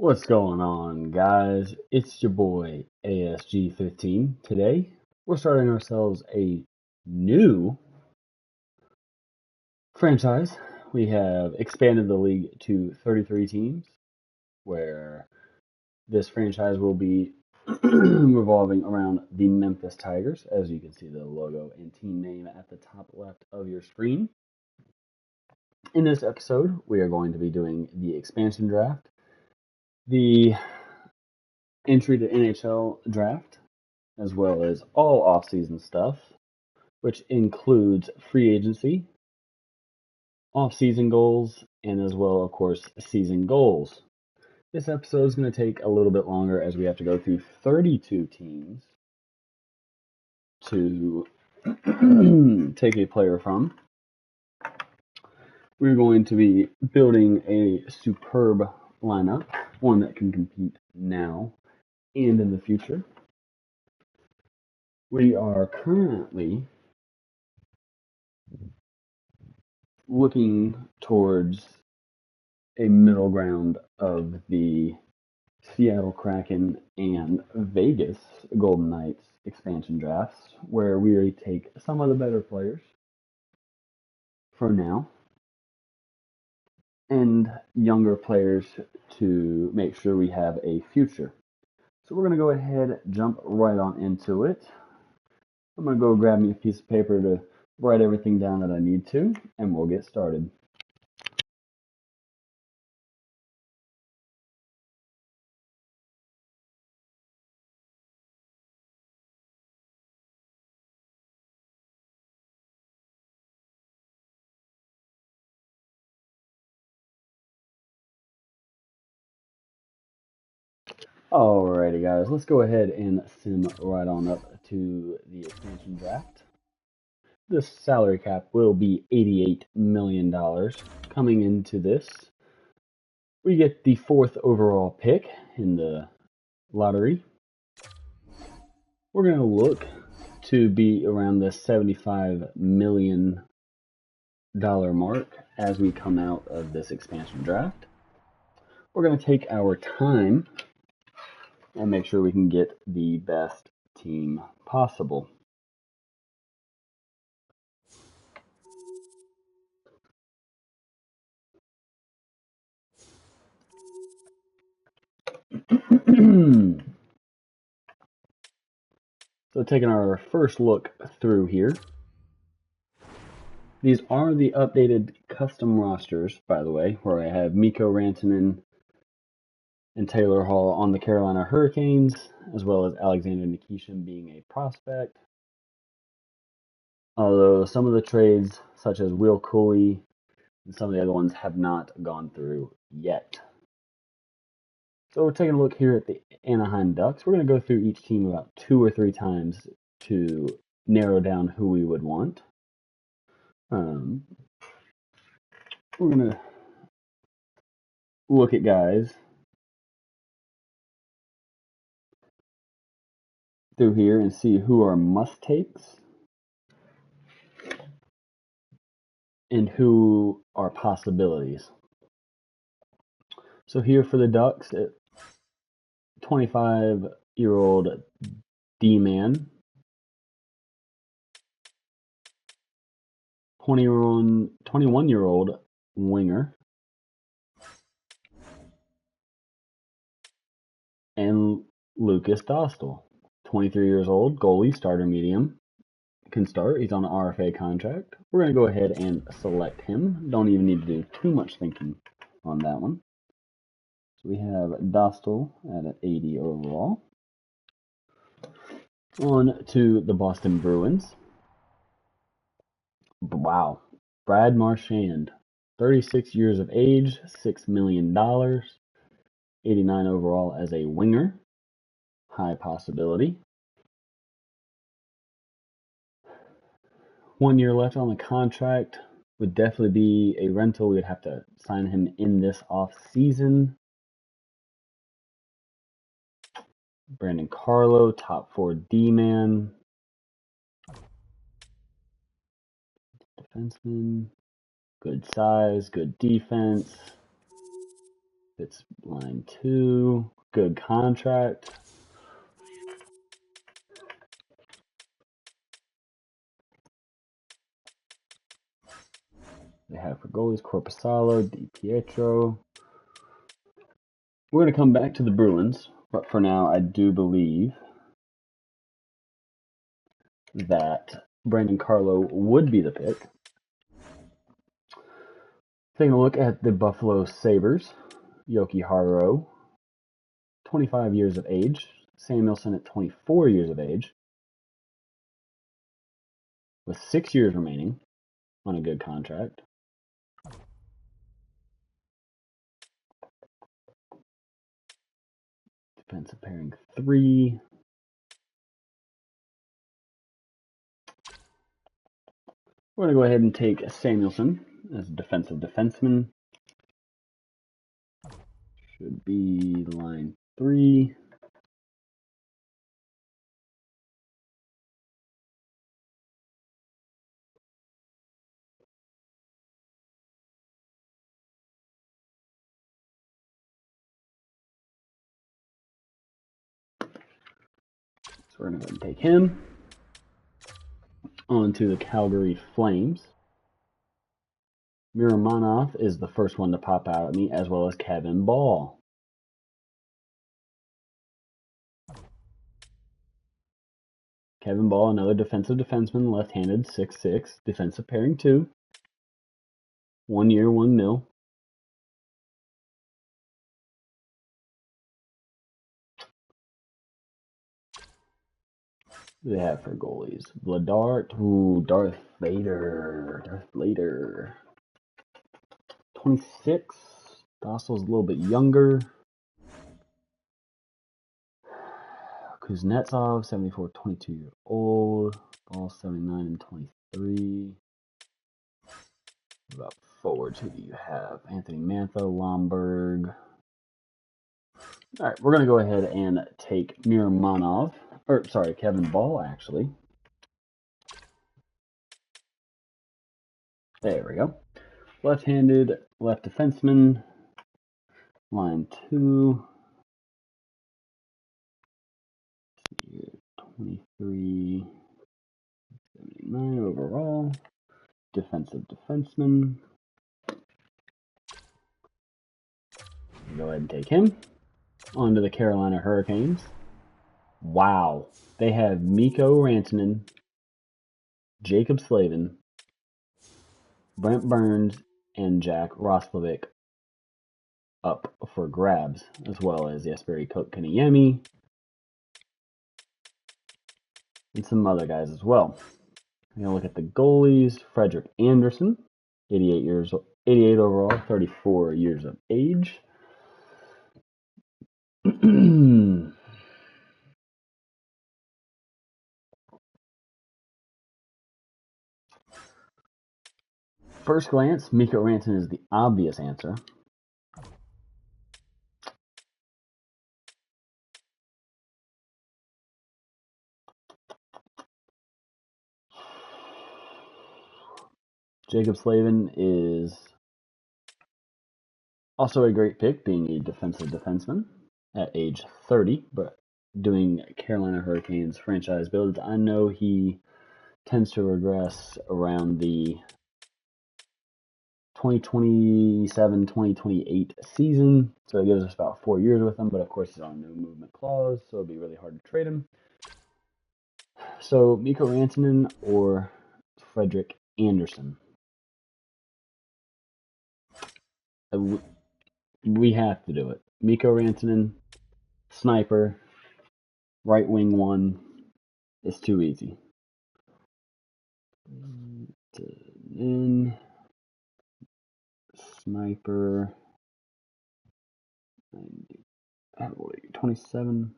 What's going on, guys? It's your boy ASG15. Today, we're starting ourselves a new franchise. We have expanded the league to 33 teams, where this franchise will be revolving around the Memphis Tigers, as you can see the logo and team name at the top left of your screen. In this episode, we are going to be doing the expansion draft, the entry to NHL draft, as well as all off-season stuff, which includes free agency, off-season goals, and as well, of course, season goals. This episode is going to take a little bit longer as we have to go through 32 teams to take a player from. We're going to be building a superb lineup, one that can compete now and in the future. We are currently looking towards a middle ground of the Seattle Kraken and Vegas Golden Knights expansion drafts, where we take some of the better players for now and younger players to make sure we have a future. So we're going to go ahead, jump right on into it. I'm going to go grab me a piece of paper to write everything down that I need to, and we'll get started. Alrighty, guys, let's go ahead and sim right on up to the expansion draft. The salary cap will be $88 million. Coming into this, we get the fourth overall pick in the lottery. We're going to look to be around the $75 million mark as we come out of this expansion draft. We're going to take our time and make sure we can get the best team possible. So taking our first look through here, these are the updated custom rosters, by the way, where I have Mikko Rantanen and Taylor Hall on the Carolina Hurricanes, as well as Alexander Nikishin being a prospect. Although some of the trades, such as Will Cooley and some of the other ones, have not gone through yet. So we're taking a look here at the Anaheim Ducks. We're going to go through each team about 2 or 3 times to narrow down who we would want. We're going to look at guys through here and see who are must-takes and who are possibilities. So here for the Ducks, 25-year-old D-man, 21-year-old winger, and Lucas Dostal, 23 years old, goalie, starter medium, can start. He's on an RFA contract. We're going to go ahead and select him. Don't even need to do too much thinking on that one. So we have Dostal at an 80 overall. On to the Boston Bruins. Wow. Brad Marchand, 36 years of age, $6 million, 89 overall as a winger. High possibility. 1 year left on the contract. Would definitely be a rental. We would have to sign him in this off season. Brandon Carlo, top 4 D-man. Defenseman. Good size, good defense. It's line 2. Good contract. They have for goalies Corpusalo, Di Pietro. We're going to come back to the Bruins, but for now, I do believe that Brandon Carlo would be the pick. Taking a look at the Buffalo Sabres, Yoki Haro, 25 years of age. Samuelson at 24 years of age, with 6 years remaining on a good contract. Defensive pairing 3. We're going to go ahead and take Samuelson as a defensive defenseman. Should be line 3. So we're going to go ahead and take him. On to the Calgary Flames. Miramonov is the first one to pop out at me, as well as Kevin Ball. Kevin Ball, another defensive defenseman, left-handed, 6'6", defensive pairing 2. 1 year, $1 million. What do they have for goalies? Vladar, Darth Vader. 26. Dostal's a little bit younger. Kuznetsov, 74, 22 years old. Ball, 79 and 23. About forwards, who do you have? Anthony Mantha, Lomberg. All right, we're going to go ahead and take Miramonov. Kevin Ball, actually. There we go. Left-handed, left defenseman. Line 2. 23, 79 overall. Defensive defenseman. Go ahead and take him. On to the Carolina Hurricanes. Wow. They have Mikko Rantanen, Jacob Slavin, Brent Burns, and Jack Roslovic up for grabs, as well as Jesperi Kotkaniemi and some other guys as well. We're going to look at the goalies. Frederik Andersen, 88 overall, 34 years of age. First glance, Mikko Rantanen is the obvious answer. Jacob Slavin is also a great pick, being a defensive defenseman at age 30, but doing Carolina Hurricanes franchise builds. I know he tends to regress around the 2027-2028 season, so it gives us about 4 years with him, but of course he's on a no movement clause, so it'll be really hard to trade him. So Mikko Rantanen or Frederik Andersen? We have to do it. Mikko Rantanen, sniper, right wing 1. It's too easy. Then sniper, 27,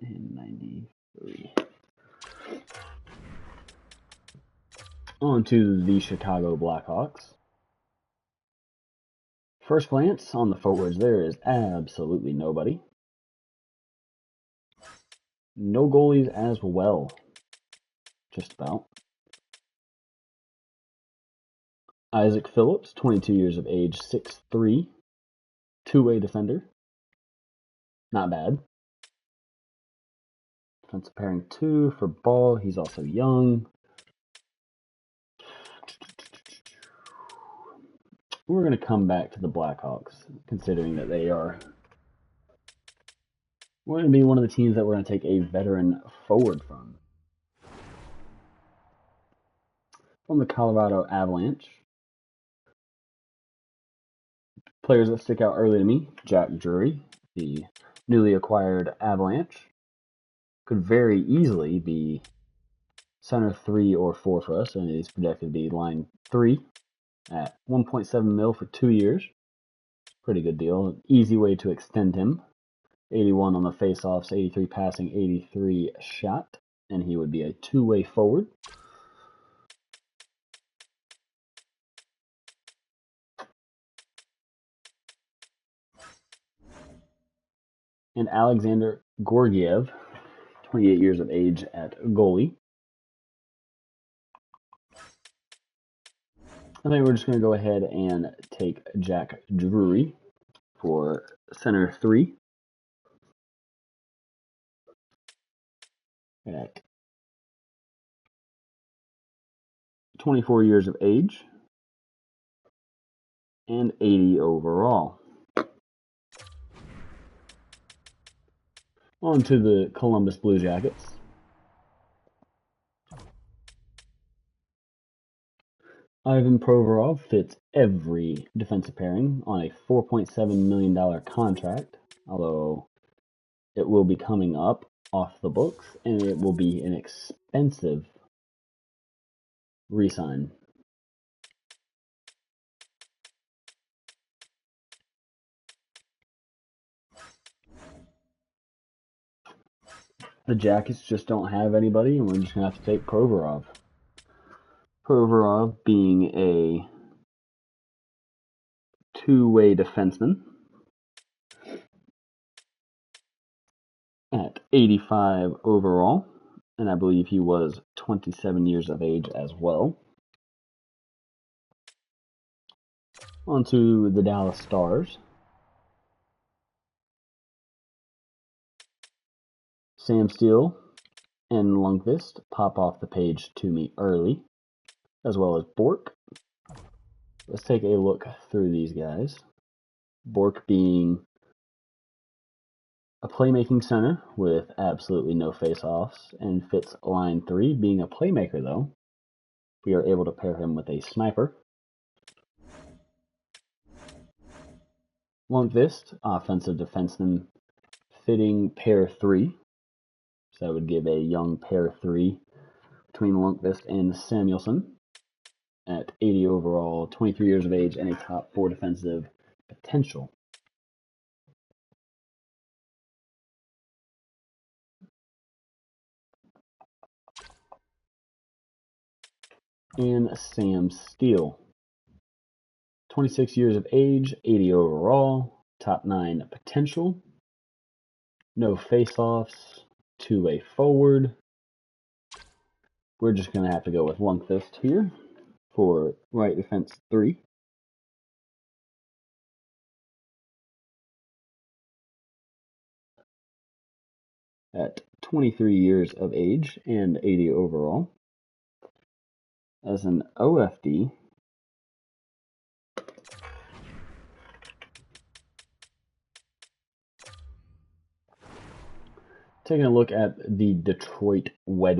and 93. On to the Chicago Blackhawks. First glance on the forwards, there is absolutely nobody. No goalies as well. Just about. Isaac Phillips, 22 years of age, 6'3", Two-way defender. Not bad. Defensive pairing 2 for Ball. He's also young. We're going to come back to the Blackhawks, considering that we're going to be one of the teams that we're going to take a veteran forward from. From the Colorado Avalanche. Players that stick out early to me, Jack Drury, the newly acquired Avalanche. Could very easily be center 3 or 4 for us, and he's projected to be line 3 at 1.7 mil for 2 years. Pretty good deal. Easy way to extend him. 81 on the faceoffs, 83 passing, 83 shot, and he would be a two-way forward. And Alexander Gorgiev, 28 years of age at goalie. I think we're just going to go ahead and take Jack Drury for center 3 at 24 years of age and 80 overall. On to the Columbus Blue Jackets. Ivan Provorov fits every defensive pairing on a $4.7 million contract, although it will be coming up off the books, and it will be an expensive re-sign. The Jackets just don't have anybody, and we're just going to have to take Provorov. Provorov being a two-way defenseman at 85 overall, and I believe he was 27 years of age as well. On to the Dallas Stars. Sam Steele and Lundqvist pop off the page to me early, as well as Bork. Let's take a look through these guys. Bork being a playmaking center with absolutely no face-offs and fits line 3. Being a playmaker, though, we are able to pair him with a sniper. Lundqvist, offensive defenseman, fitting pair 3. So that would give a young pair 3 between Lundqvist and Samuelson at 80 overall, 23 years of age, and a top 4 defensive potential. And Sam Steele, 26 years of age, 80 overall, top 9 potential, no face-offs, two-way forward. We're just going to have to go with Lundqvist here for right defense 3. At 23 years of age and 80 overall. As an OFD, taking a look at the Detroit Red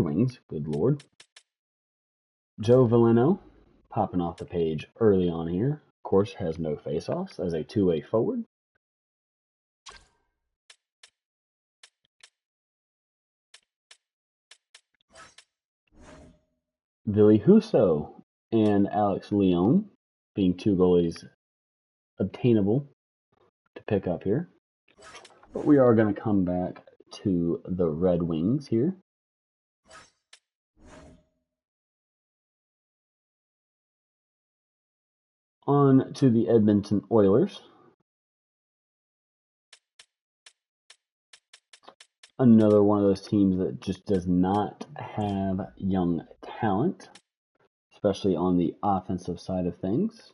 Wings, good lord. Joe Veleno, popping off the page early on here. Of course, has no face-offs as a two-way forward. Ville Husso and Alex Leon being two goalies obtainable to pick up here. But we are going to come back to the Red Wings here. On to the Edmonton Oilers. Another one of those teams that just does not have young talent, especially on the offensive side of things.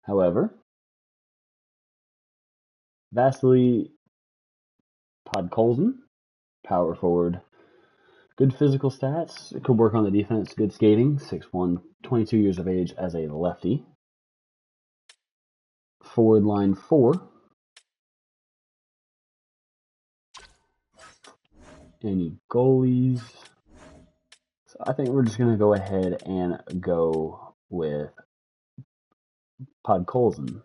However, Vasily Podkolzin, power forward. Good physical stats. Could work on the defense. Good skating. 6'1", 22 years of age as a lefty. Forward line 4. Any goalies? So I think we're just going to go ahead and go with Podkolzin.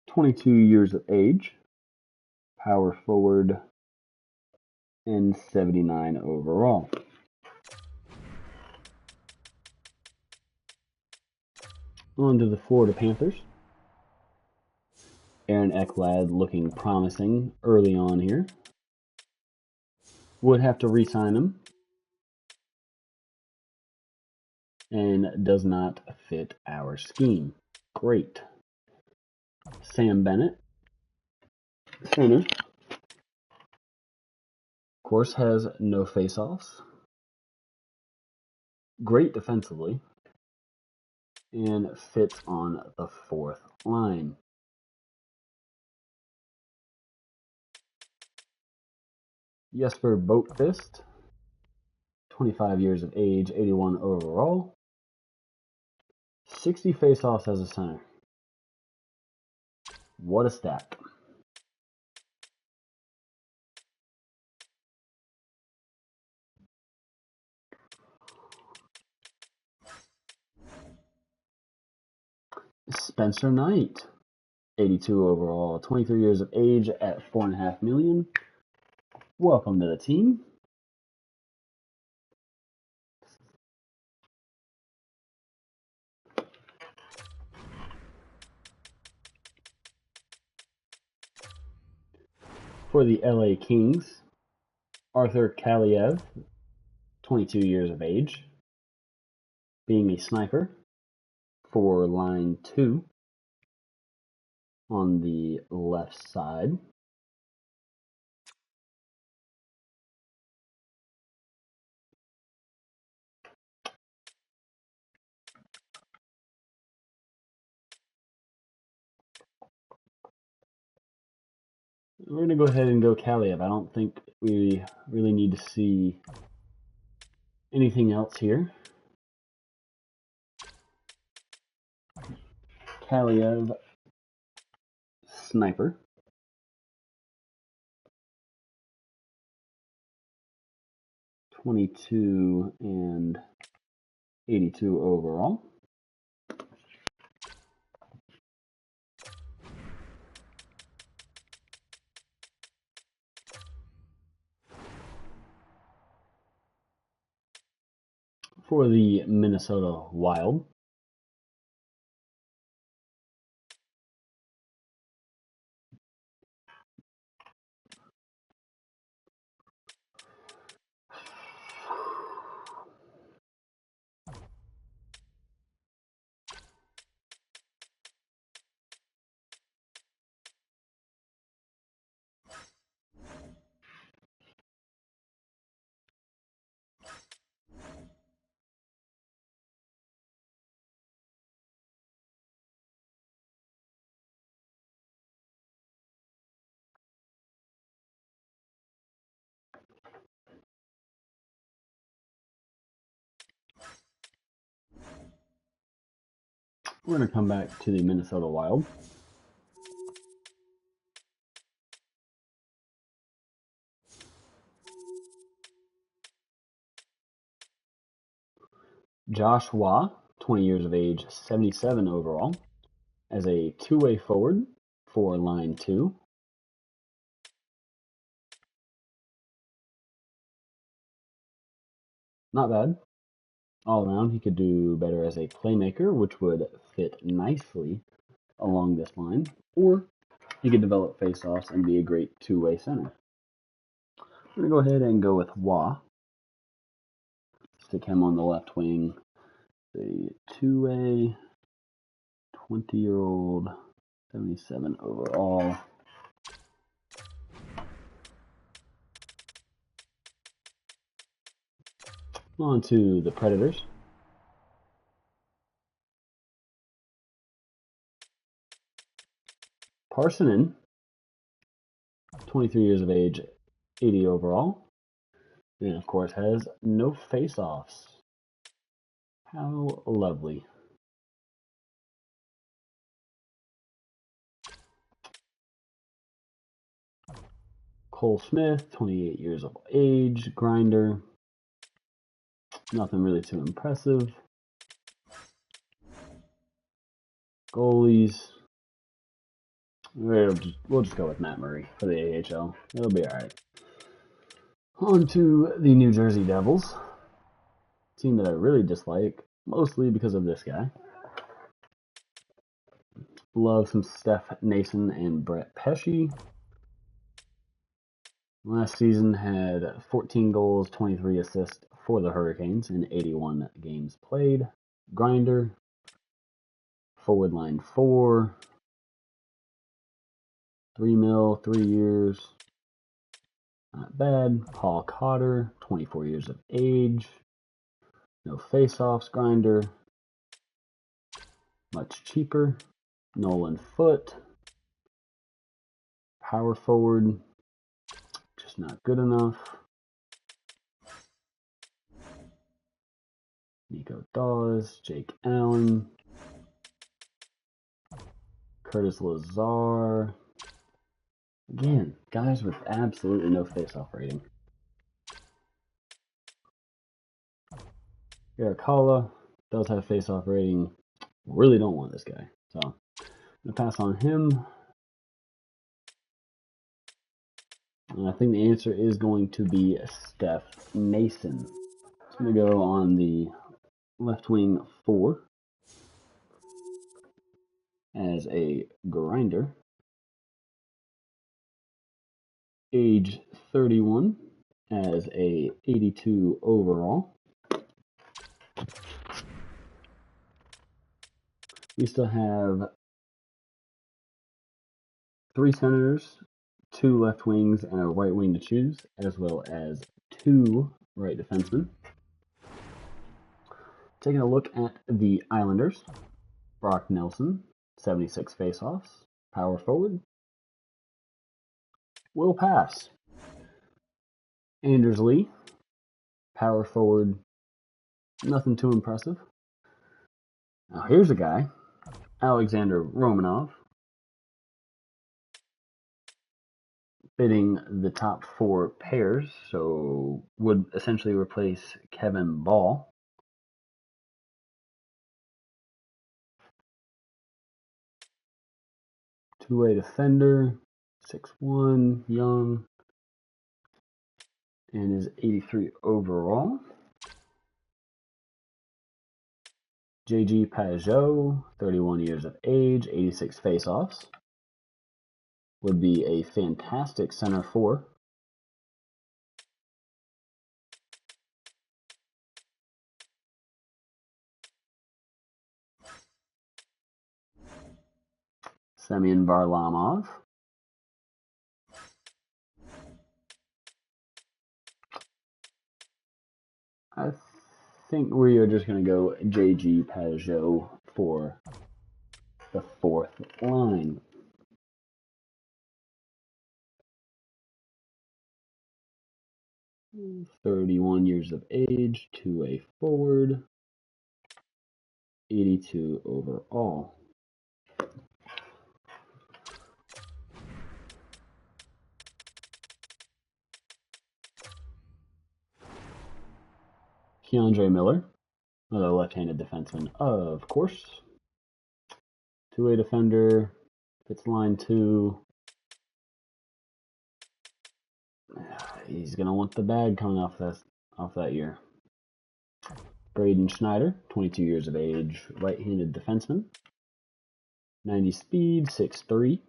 (22 years of age, power forward, and 79 overall. On to the Florida Panthers. Aaron Ekblad looking promising early on here. Would have to re-sign him. And does not fit our scheme. Great. Sam Bennett, center. Of course, has no face-offs. Great defensively. And fits on the 4th line. Jesper Boatfist, 25 years of age, 81 overall. 60 face-offs as a center. What a stat. Spencer Knight, 82 overall, 23 years of age at $4.5 million. Welcome to the team. For the LA Kings, Arthur Kaliev, 22 years of age, being a sniper for line 2 on the left side. We're going to go ahead and go Kaliev. I don't think we really need to see anything else here. Kaliev, sniper. 22 and 82 overall. For the Minnesota Wild, we're going to come back to the Minnesota Wild. Joshua, 20 years of age, 77 overall, as a two-way forward for line 2. Not bad. All around, he could do better as a playmaker, which would fit nicely along this line. Or he could develop face-offs and be a great two-way center. We're going to go ahead and go with Wah. Stick him on the left wing. The two-way, 20-year-old, 77 overall. On to the Predators. Parsonen, 23 years of age, 80 overall. And of course has no face-offs. How lovely. Cole Smith, 28 years of age, grinder. Nothing really too impressive. Goalies. We'll just go with Matt Murray for the AHL. It'll be alright. On to the New Jersey Devils. Team that I really dislike, mostly because of this guy. Love some Steph Nason and Brett Pesce. Last season had 14 goals, 23 assists for the Hurricanes in 81 games played. Grinder. Forward line 4. 3 mil, 3 years. Not bad. Paul Cotter, 24 years of age. No face-offs, grinder. Much cheaper. Nolan Foote. Power forward. Just not good enough. Nico Dawes, Jake Allen. Curtis Lazar. Again, guys with absolutely no face-off rating. Eric Holla does have face-off rating. Really don't want this guy. So I'm going to pass on him. And I think the answer is going to be Steph Nason. It's going to go on the left wing 4 as a grinder. Age 31 as a 82 overall. We still have 3 centers, 2 left wings, and a right wing to choose, as well as 2 right defensemen. Taking a look at the Islanders. Brock Nelson, 76 faceoffs, power forward. Will pass. Anders Lee, power forward, nothing too impressive. Now here's a guy, Alexander Romanov, fitting the top 4 pairs, so would essentially replace Kevin Ball. Two-way defender, 6'1", young, and is 83 overall. JG Pajot, 31 years of age, 86 faceoffs. Would be a fantastic center 4. Semyon Varlamov. I think we are just going to go JG Pajot for the 4th line. Mm. 31 years of age, two-way forward, 82 overall. Keandre Miller, another left-handed defenseman, of course. Two-way defender, fits line 2. He's gonna want the bag coming off that year. Braden Schneider, 22 years of age, right-handed defenseman. 90 speed, 6'3",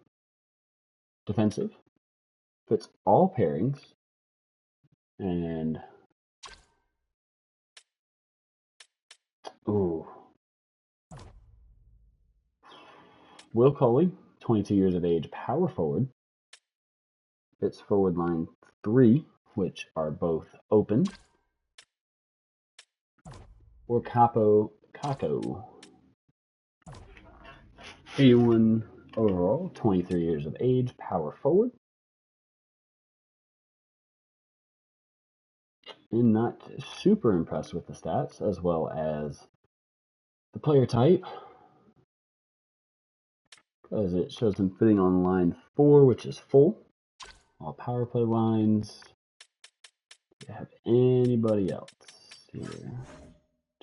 defensive. Fits all pairings. And ooh. Will Coley, 22 years of age, power forward. Fits forward line 3, which are both open. or Capo Caco. 81 overall, 23 years of age, power forward. And not super impressed with the stats, as well as the player type, as it shows him fitting on line 4, which is full. All power play lines. Do you have anybody else here?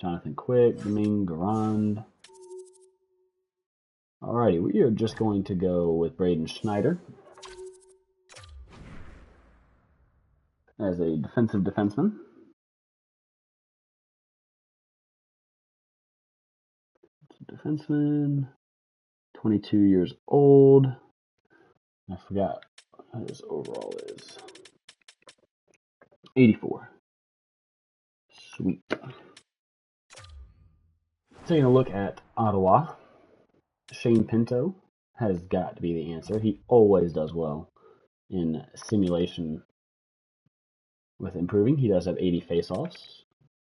Jonathan Quick, Domingue Garand. Alrighty, we are just going to go with Braden Schneider as a defensive defenseman. Defenseman, 22 years old. I forgot what his overall is. 84. Sweet. Taking a look at Ottawa, Shane Pinto has got to be the answer. He always does well in simulation with improving. He does have 80 faceoffs.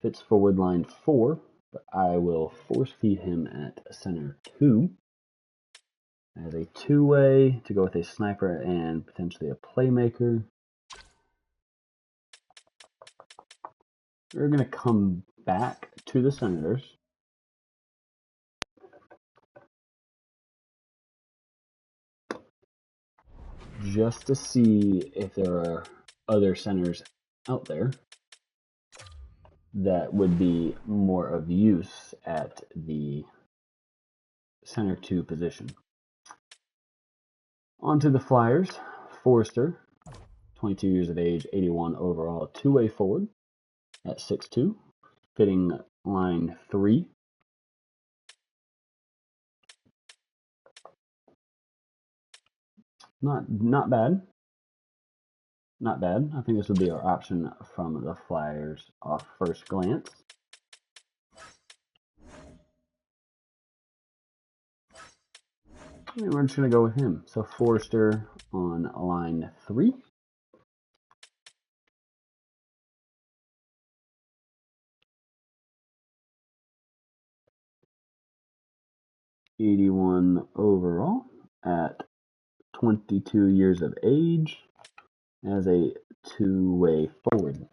Fits forward line 4, but I will force feed him at center 2 as a two-way to go with a sniper and potentially a playmaker. We're going to come back to the Senators. Just to see if there are other centers out there that would be more of use at the center 2 position. On to the Flyers. Forrester, 22 years of age, 81 overall, two-way forward at 6'2", fitting line 3. Not bad. Not bad. I think this would be our option from the Flyers off first glance. And we're just going to go with him. So Forrester on line 3. '81 overall at 22 years of age as a two-way forward.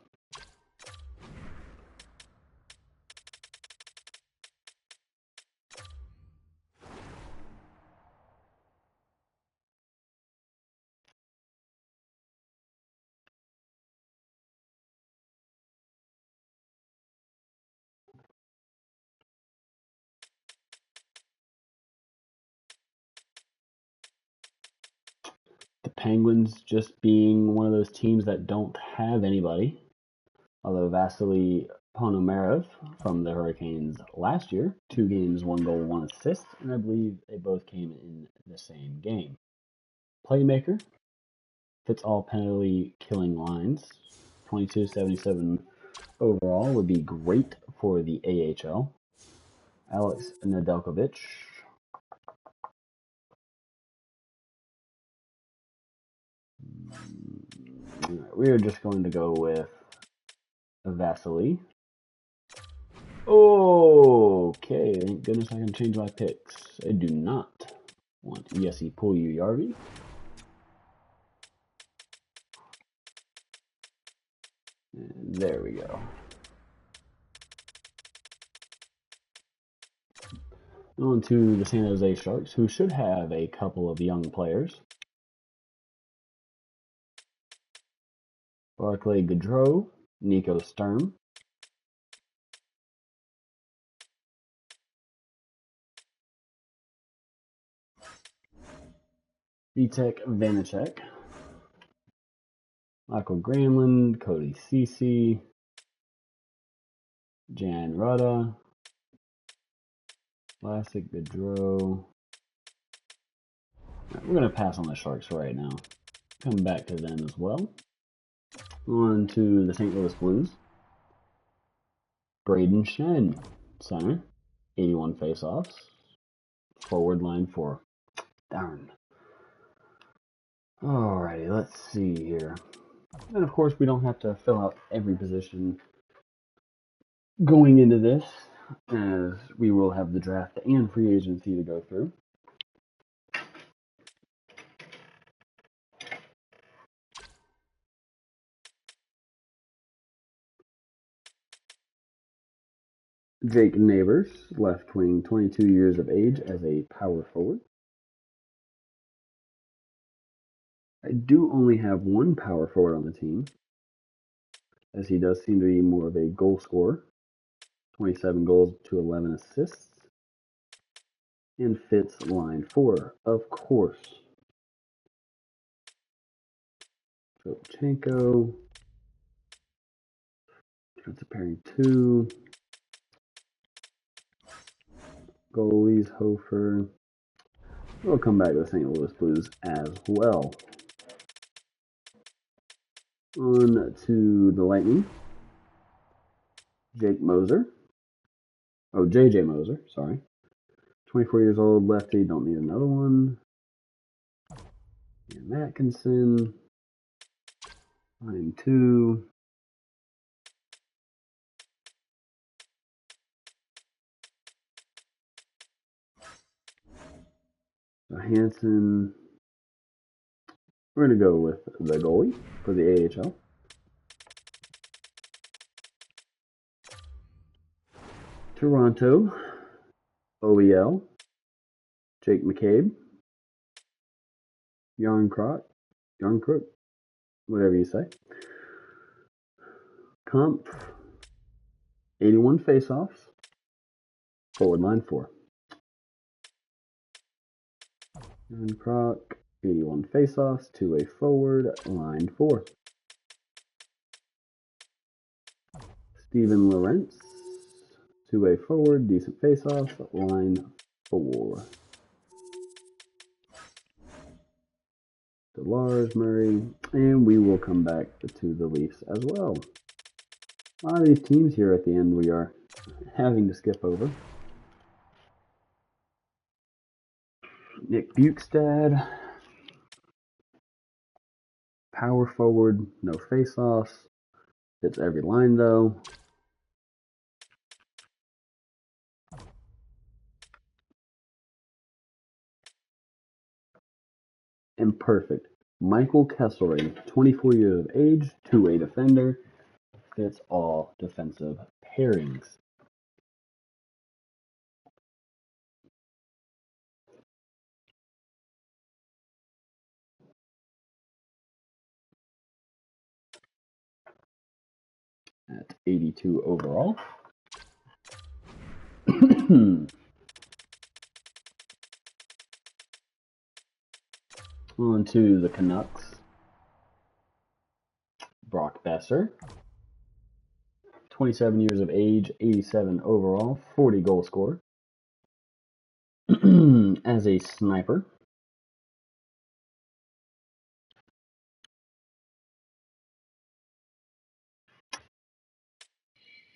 The Penguins just being one of those teams that don't have anybody. Although Vasily Ponomarev from the Hurricanes last year, 2 games, 1 goal, 1 assist, and I believe they both came in the same game. Playmaker, fits all penalty killing lines. 22.77 overall would be great for the AHL. Alex Nedeljkovic. We are just going to go with Vasily. Okay, thank goodness I can change my picks. I do not want Jesse Puljujärvi. And there we go. On to the San Jose Sharks, who should have a couple of young players. Barclay Goodrow, Nico Sturm. Vitek Vanacek. Michael Granlund, Cody Ceci, Jan Rutta, Classic Gaudreau. We're going to pass on the Sharks right now. Come back to them as well. On to the St. Louis Blues. Braden Shen, center, 81 faceoffs. Forward line 4. Darn. Alrighty, let's see here. And of course, we don't have to fill out every position going into this. as we will have the draft and free agency to go through. Jake Neighbors, left wing, 22 years of age, as a power forward. I do only have one power forward on the team, as he does seem to be more of a goal scorer. 27 goals to 11 assists, and fits line 4, of course. Filchenko, defensive pairing 2, goalies, Hofer. We'll come back to the St. Louis Blues as well. On to the Lightning. JJ Moser, sorry. 24 years old, lefty, don't need another one. And Atkinson, line 2. Hansen. We're going to go with the goalie for the AHL. Toronto, OEL, Jake McCabe, Yarncrook, whatever you say. Comp, 81 faceoffs, forward line 4. Yarncrook, 81 faceoffs, two-way forward, line 4. Steven Lorentz, two-way forward, decent faceoffs, line 4. Lars Murray, and we will come back to the Leafs as well. A lot of these teams here at the end we are having to skip over. Nick Bukestad, power forward, no face-offs. Fits every line though. And perfect. Michael Kesselring, 24 years of age, two-way defender. Fits all defensive pairings. At 82 overall. On to the Canucks. Brock Besser. 27 years of age, 87 overall, 40 goal scorer. As a sniper.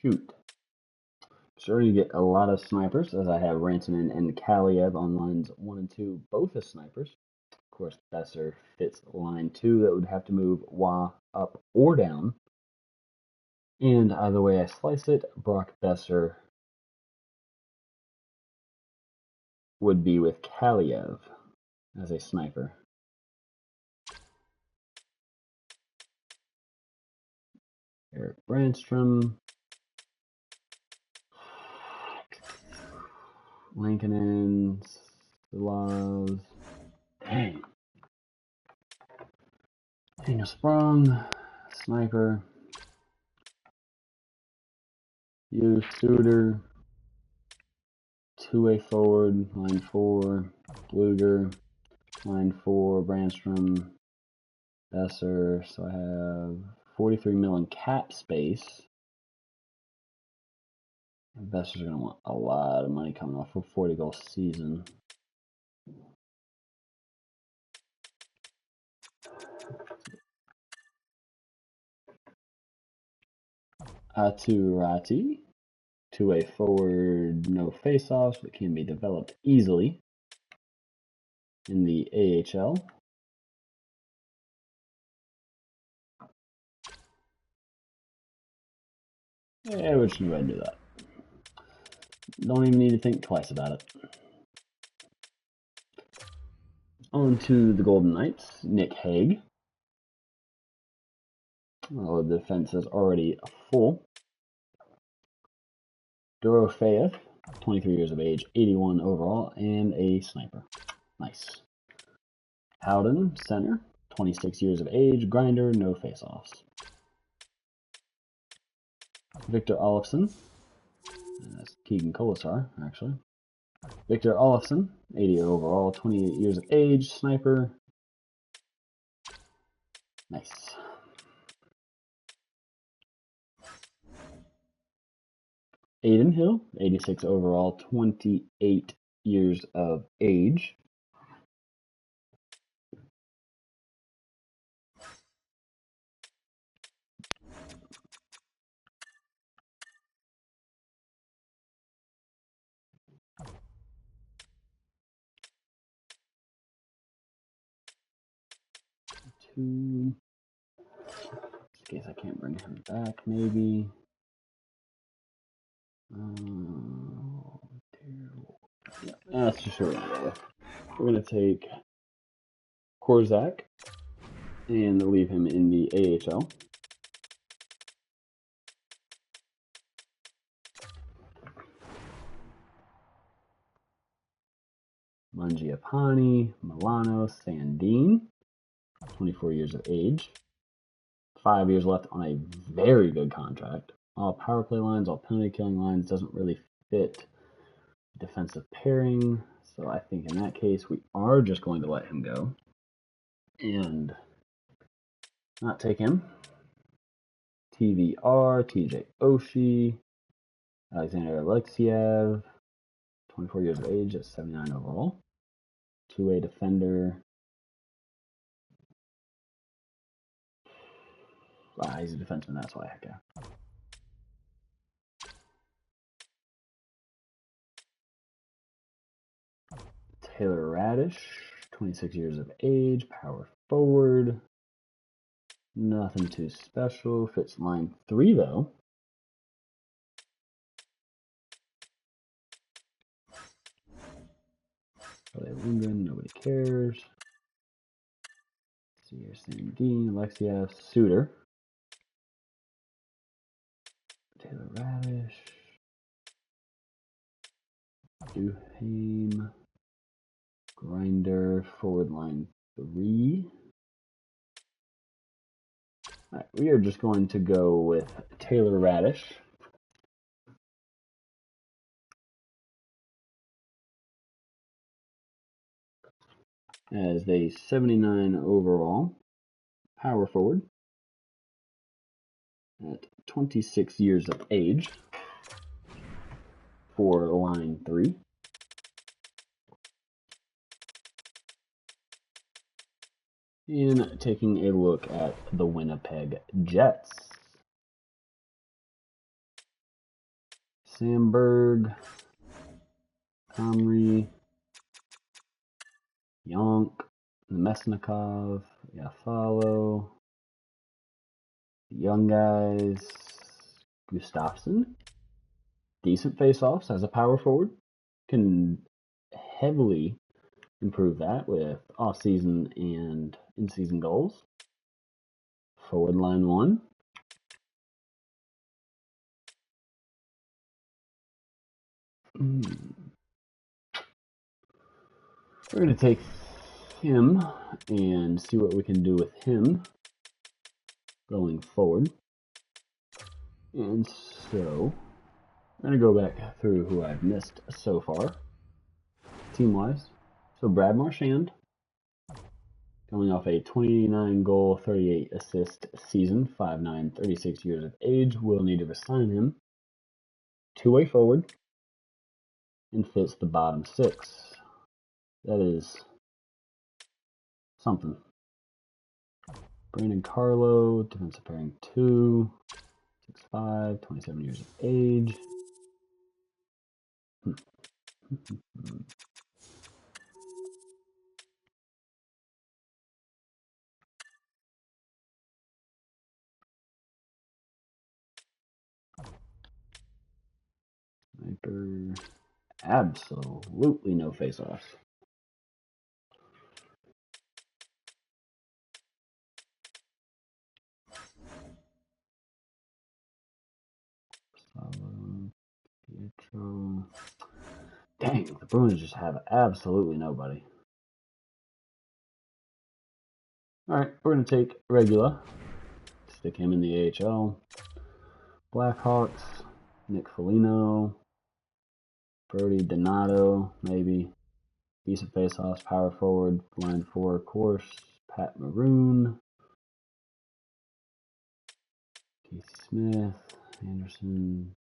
Shoot. Sure, you get a lot of snipers, as I have Rantanen and Kaliev on lines 1 and 2, both as snipers. Of course, Besser fits line 2, that would have to move Wah up or down. And either way I slice it, Brock Besser would be with Kaliev as a sniper. Eric Brandstrom. Lankinen, Silas. Dang. Daniel Sprong, sniper. Hugh Suter, two-way forward, line 4. Bluger, line 4. Brandstrom, Besser. So I have 43 million cap space. Investors are going to want a lot of money coming off a 40-goal season. Aturati, two-way forward, no face-offs, but can be developed easily in the AHL. Yeah, we're just going to go ahead and do that. Don't even need to think twice about it. On to the Golden Knights, Nick Hague. Oh, the defense is already full. Dorofeyev, 23 years of age, 81 overall, and a sniper. Nice. Howden, center, 26 years of age, grinder, no face-offs. Victor Olofsson, that's Keegan Colasar, actually. Victor Olofsson, 80 overall, 28 years of age, sniper. Nice. Aiden Hill, 86 overall, 28 years of age. In case I can't bring him back, maybe. Yeah, that's just what we're gonna go with. We're gonna take Korzak and leave him in the AHL. Mangiapane, Milano, Sandin, 24 years of age. 5 years left on a very good contract. All power play lines, all penalty killing lines, doesn't really fit defensive pairing. So I think in that case, we are just going to let him go and not take him. TVR, TJ Oshie, Alexander Alexiev, 24 years of age at 79 overall. Two-way defender. He's a defenseman, that's why. Heck yeah. Taylor Radish, 26 years of age, power forward. Nothing too special. Fits line 3, though. Lundgren, nobody cares. See here, Sandin, Alexiev, Suter. Taylor Radish. Duhame. Grinder, forward line 3. Alright, we are just going to go with Taylor Radish. As a 79 overall power forward at 26 years of age for line 3. And taking a look at the Winnipeg Jets. Sandberg, Comrie, Yonk, Mesnikov, Yafalo, young guys, Gustafsson. Decent face-offs as a power forward. Can heavily improve that with off-season and in-season goals. Forward line 1. We're going to take him and see what we can do with him going forward. And so, I'm going to go back through who I've missed so far, team-wise. So Brad Marchand, coming off a 29 goal, 38 assist season, 5'9", 36 years of age. We'll need to resign him. Two-way forward, and fits the bottom 6. That is something. Brandon Carlo, defensive pairing 2, 6'5", 27 years of age. Sniper. Absolutely no face-offs. Pietro. Dang, the Bruins just have absolutely nobody. Alright, we're going to take Regula. Stick him in the AHL. Blackhawks. Nick Foligno. Brody Donato, maybe. Decent face-offs. Power forward. Line 4, of course. Pat Maroon. Keith Smith. Anderson.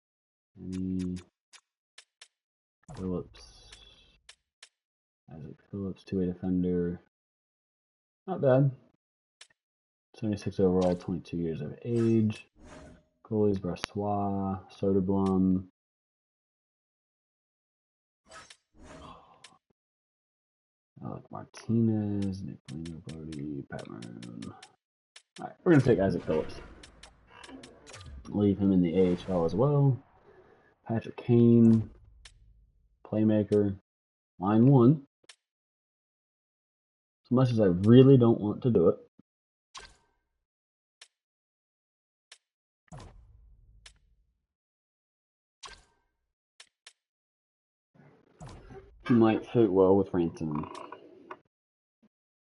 Penny. Phillips. Isaac Phillips, two-way defender. Not bad. 76 overall, 22 years of age. Goalies, Brassois, Soderblom. Alec Martinez, Nick Foligno, Brody, Pat Maroon. Alright, we're going to take Isaac Phillips. Leave him in the AHL as well. Patrick Kane, playmaker, line 1. As much as I really don't want to do it, he might fit well with Rantanen.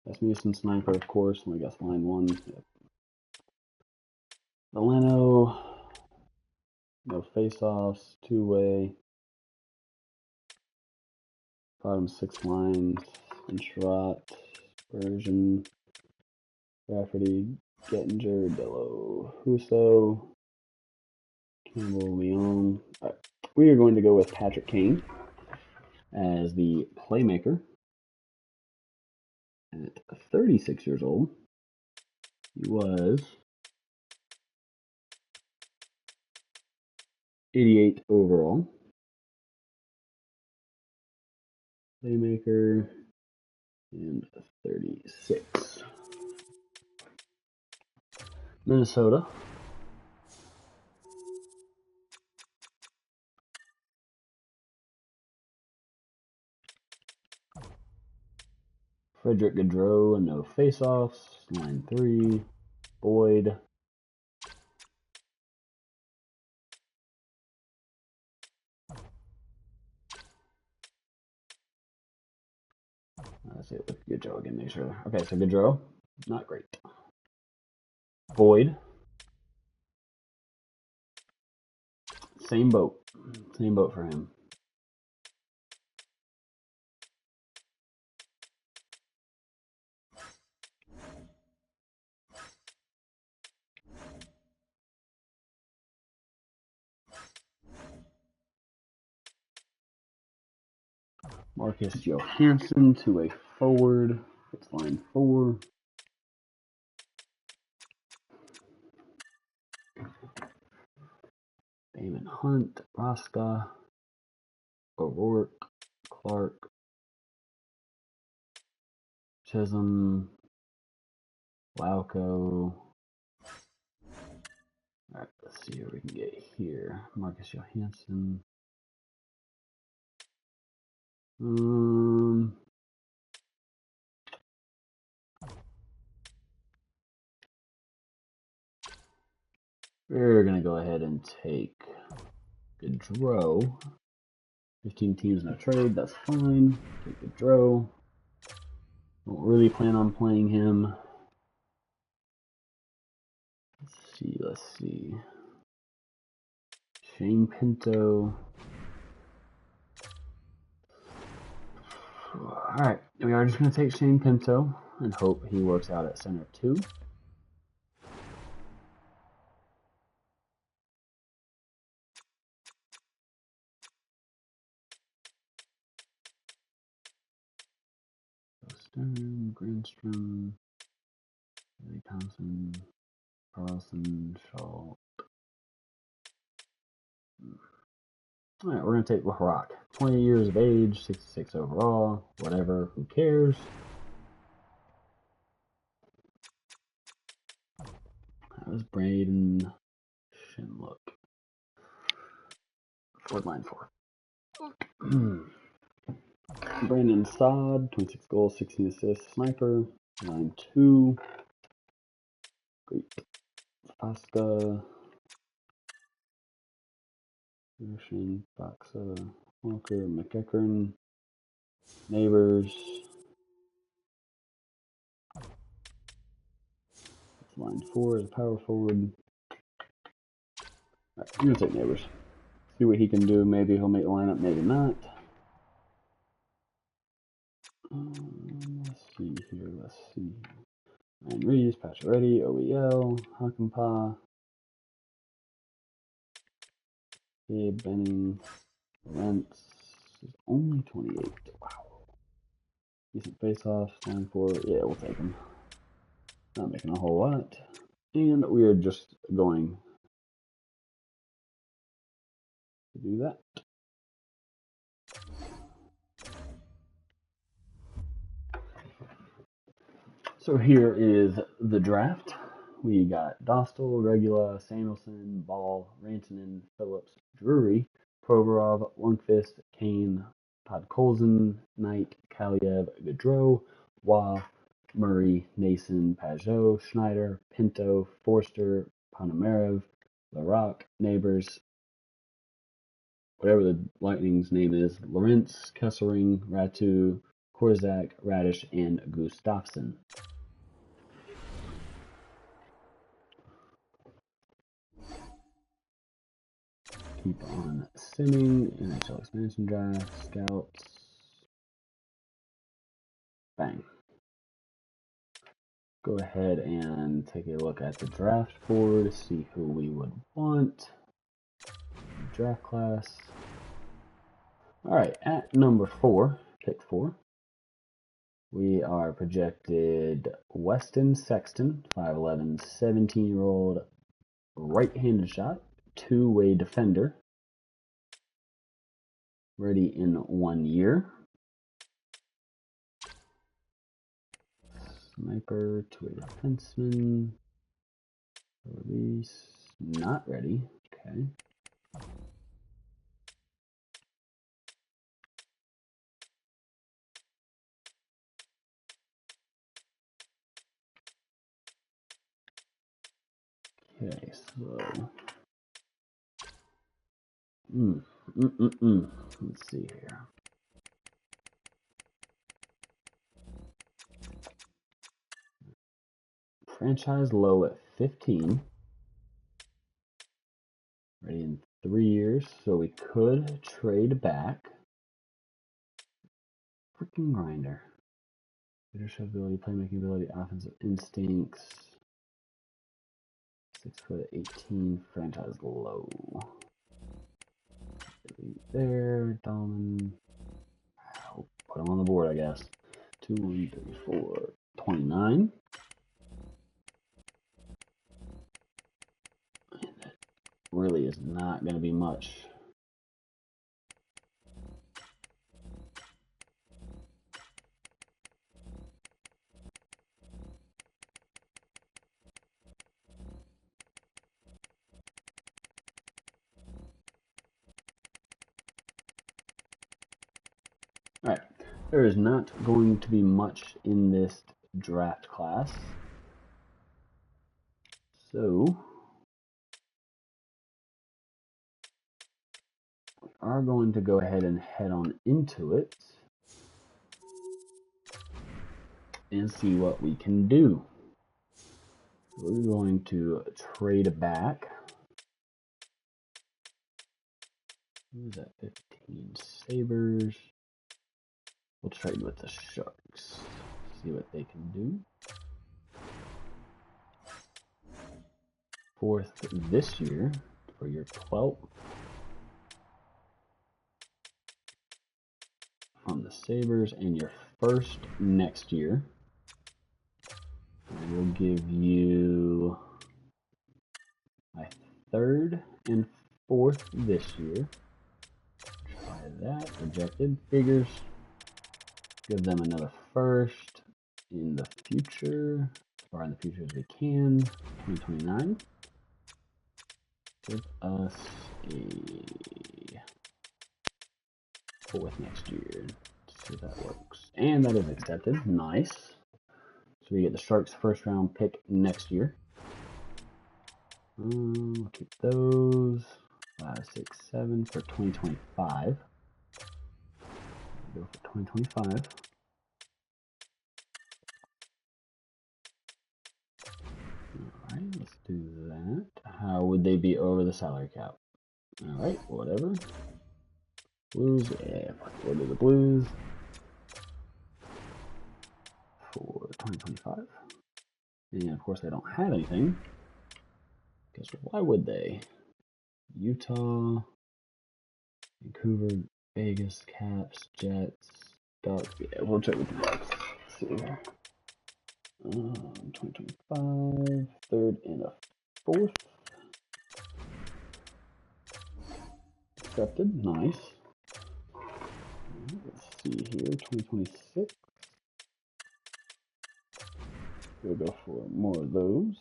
Rasmussen sniper, of course, and I guess line 1. Yep. Valeno, no face-offs, two-way. Bottom 6 lines, Inshot, Spurgeon, Rafferty, Gettinger, Dello, Husso, Campbell, Leon. Right. We are going to go with Patrick Kane as the playmaker. At 36 years old, he was 88 overall. Playmaker and 36. Minnesota. Frederick Gaudreau, no face-offs. Line 3. Boyd. Let's see, look at Gaudreau again, make sure. Okay, so Gaudreau, not great. Boyd. Same boat. Same boat for him. Marcus Johansson, two-way forward. It's line 4. Damon Hunt, Raska, O'Rourke, Clark, Chisholm, Lauco. Alright, let's see what we can get here. Marcus Johansson. We're going to go ahead and take Gaudreau. 15 teams, no trade, that's fine. Take Gaudreau. Don't really plan on playing him. Let's see. Shane Pinto. Alright, we are just going to take Shane Pinto and hope he works out at center 2. Stern, Grandstrom, Lee Thompson, Carlson, Shaw. Alright, we're going to take Rock. 20 years of age, 66 overall, whatever, who cares? That was Braden Shinlook. Forward line 4. Brandon Saad, 26 goals, 16 assists, sniper. Line 2. Great. Fasca. Ocean, Baxa, Walker, McEachern. Neighbors. Line 4 is a power forward. Alright, I'm going to take Neighbors. See what he can do. Maybe he'll make the lineup, maybe not. Let's see here. Ryan Reeves, Pacioretty, OEL, Hakanpah, Gabe Benning, Lentz is only 28. Wow. Decent face-offs, line 4. Yeah, we'll take him. Not making a whole lot. And we are just going to do that. So here is the draft. We got Dostal, Regula, Samuelson, Ball, Rantanen, Phillips, Drury, Provorov, Lundqvist, Kane, Podkolzin, Knight, Kaliev, Gaudreau, Waugh, Murray, Nason, Pajot, Schneider, Pinto, Forster, Ponomarev, Larocque, Neighbors, whatever the Lightning's name is, Lorentz, Kesselring, Ratu, Korzak, Radish, and Gustafsson. Keep on simming. NHL expansion draft, scouts. Bang. Go ahead and take a look at the draft board, see who we would want. Draft class. Alright, at number 4, pick 4, we are projected Weston Sexton, 5'11", 17-year-old right-handed shot, two-way defender. Ready in 1 year. Sniper, two-way defenseman. Release, not ready. Okay. Okay, so. Let's see here. Franchise low at 15. Ready in 3 years, so we could trade back. Freaking grinder. Leadership ability, playmaking ability, offensive instincts. 6'18", franchise low. There, Dahlman. I'll put him on the board, I guess. 2, 1, 3, 4, 29. And that really is not going to be much. Alright, there is not going to be much in this draft class. So, we are going to go ahead and head on into it and see what we can do. We're going to trade back. Who's that? 15 Sabres. We'll trade with the Sharks. See what they can do. 4th this year for your 12th. On the Sabres, and your 1st next year. I will give you my 3rd and 4th this year. Try that. Rejected. Figures. Give them another 1st in the future. As far in the future as we can. 2029. Give us a 4th next year. Let's see if that works. And that is accepted. Nice. So we get the Sharks' first round pick next year. We'll keep those. 5, 6, 7 for 2025. Go for 2025. Alright, let's do that. How would they be over the salary cap? Alright, whatever. Blues, yeah, we'll do the Blues for 2025. And of course they don't have anything. Because why would they? Utah, Vancouver, Vegas, Caps, Jets, Ducks. Yeah, we'll check with the Ducks. Let's see here. 2025, 3rd and a 4th. Accepted, nice. Let's see here, 2026. We'll go for more of those.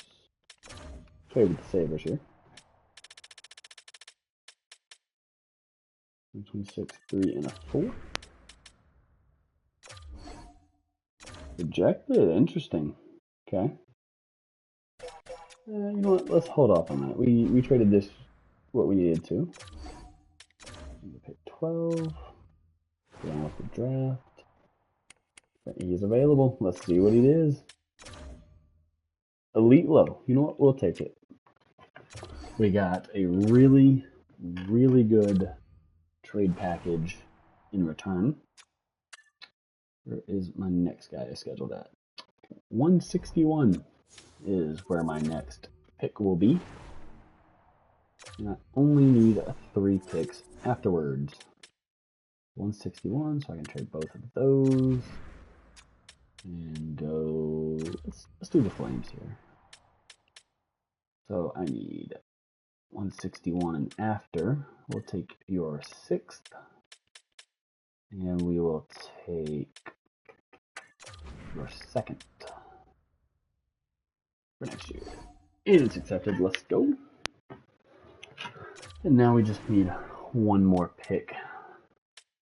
Trade with the Sabres here. 2026, 3 and a 4. Rejected, interesting. Okay. You know what? Let's hold off on that. We traded this what we needed to. Pick 12. Going off the draft. He is available. Let's see what it is. Elite low. You know what? We'll take it. We got a really, really good trade package in return. Where is my next guy scheduled at? 161 is where my next pick will be. And I only need 3 picks afterwards. 161, so I can trade both of those. And go. Let's do the Flames here. So I need 161 and after. We'll take your 6th. And we will take your 2nd for next year. And it's accepted. Let's go. And now we just need one more pick.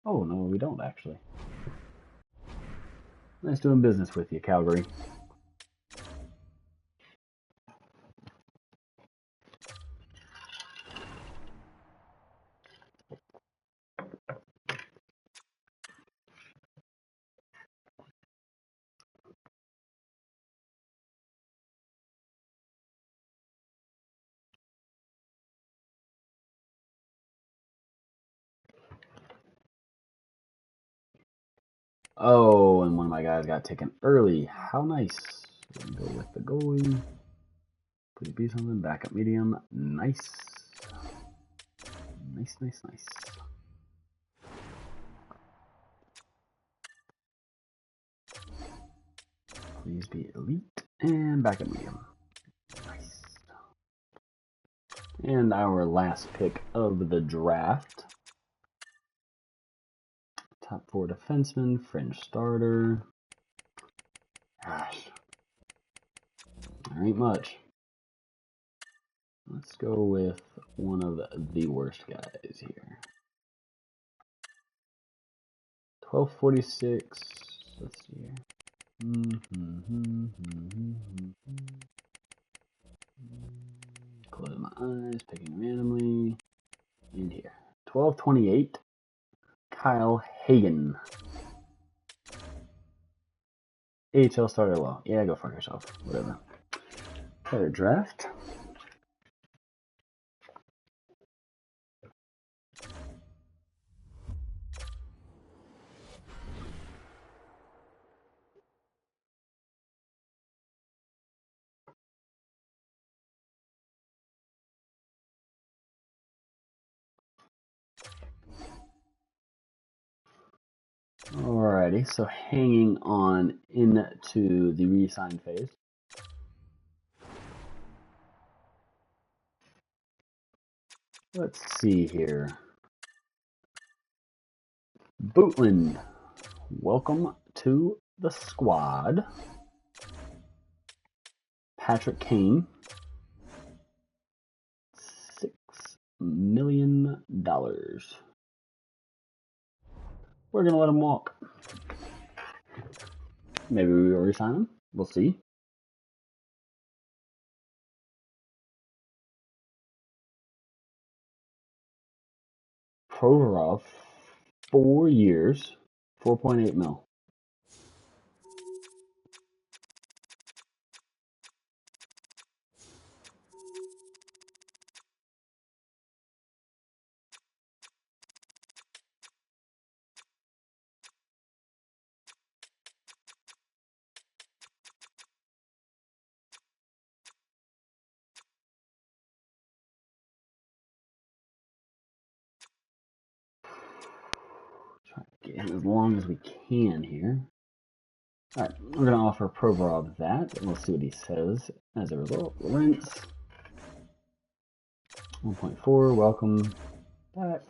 Oh, no, we don't actually. Nice doing business with you, Calgary. Oh, and one of my guys got taken early. How nice. We can go with the goalie. Please be something. Backup medium. Nice. Nice, nice, nice. Please be elite. And backup medium. Nice. And our last pick of the draft. Top 4 defenseman, fringe starter. Gosh. There ain't much. Let's go with one of the worst guys here. 1246. Let's see here. Close my eyes, picking randomly. In here. 1228. Kyle Hagen. AHL starter low. Yeah, go fuck yourself. Whatever. Player draft. Alrighty, so hanging on into the re-sign phase. Let's see here. Bootland, welcome to the squad. Patrick Kane, $6 million. We're going to let him walk. Maybe we will resign him. We'll see. Provorov, 4 years, 4.8 mil. Try to get him as long as we can here. Alright, we're going to offer Provorov that, and we'll see what he says as a result. Lawrence, 1.4, welcome back.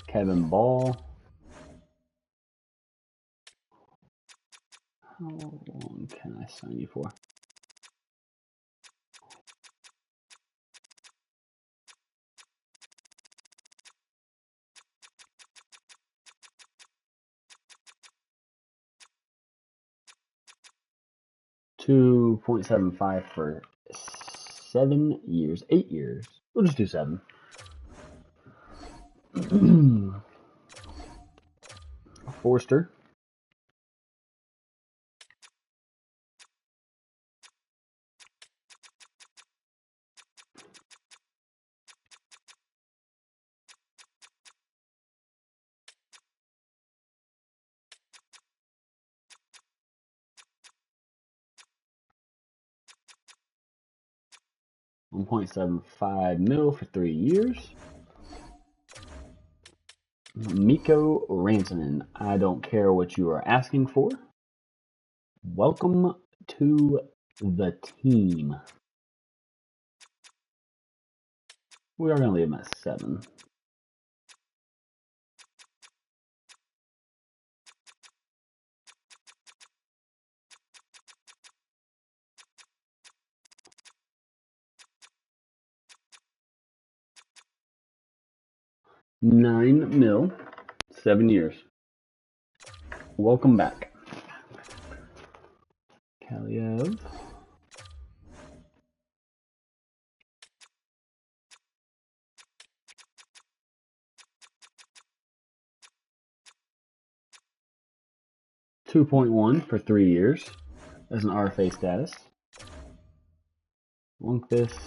Kevin Ball. How long can I sign you for? $2.75 for 7 years, 8 years. We'll just do 7. Forster. $1.75 mil for 3 years. Mikko Rantanen. I don't care what you are asking for. Welcome to the team. We are going to leave him at 7. $9 mil, 7 years. Welcome back. Kaliev. $2.1 for 3 years as an RFA status. Lundqvist.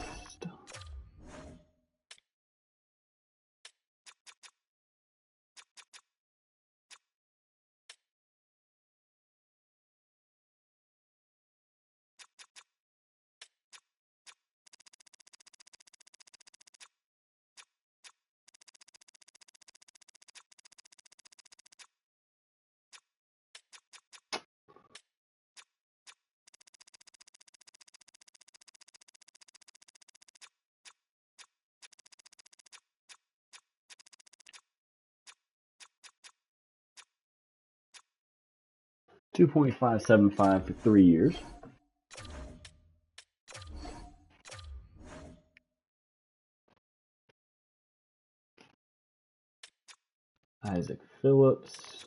$2.575 for 3 years. Isaac Phillips.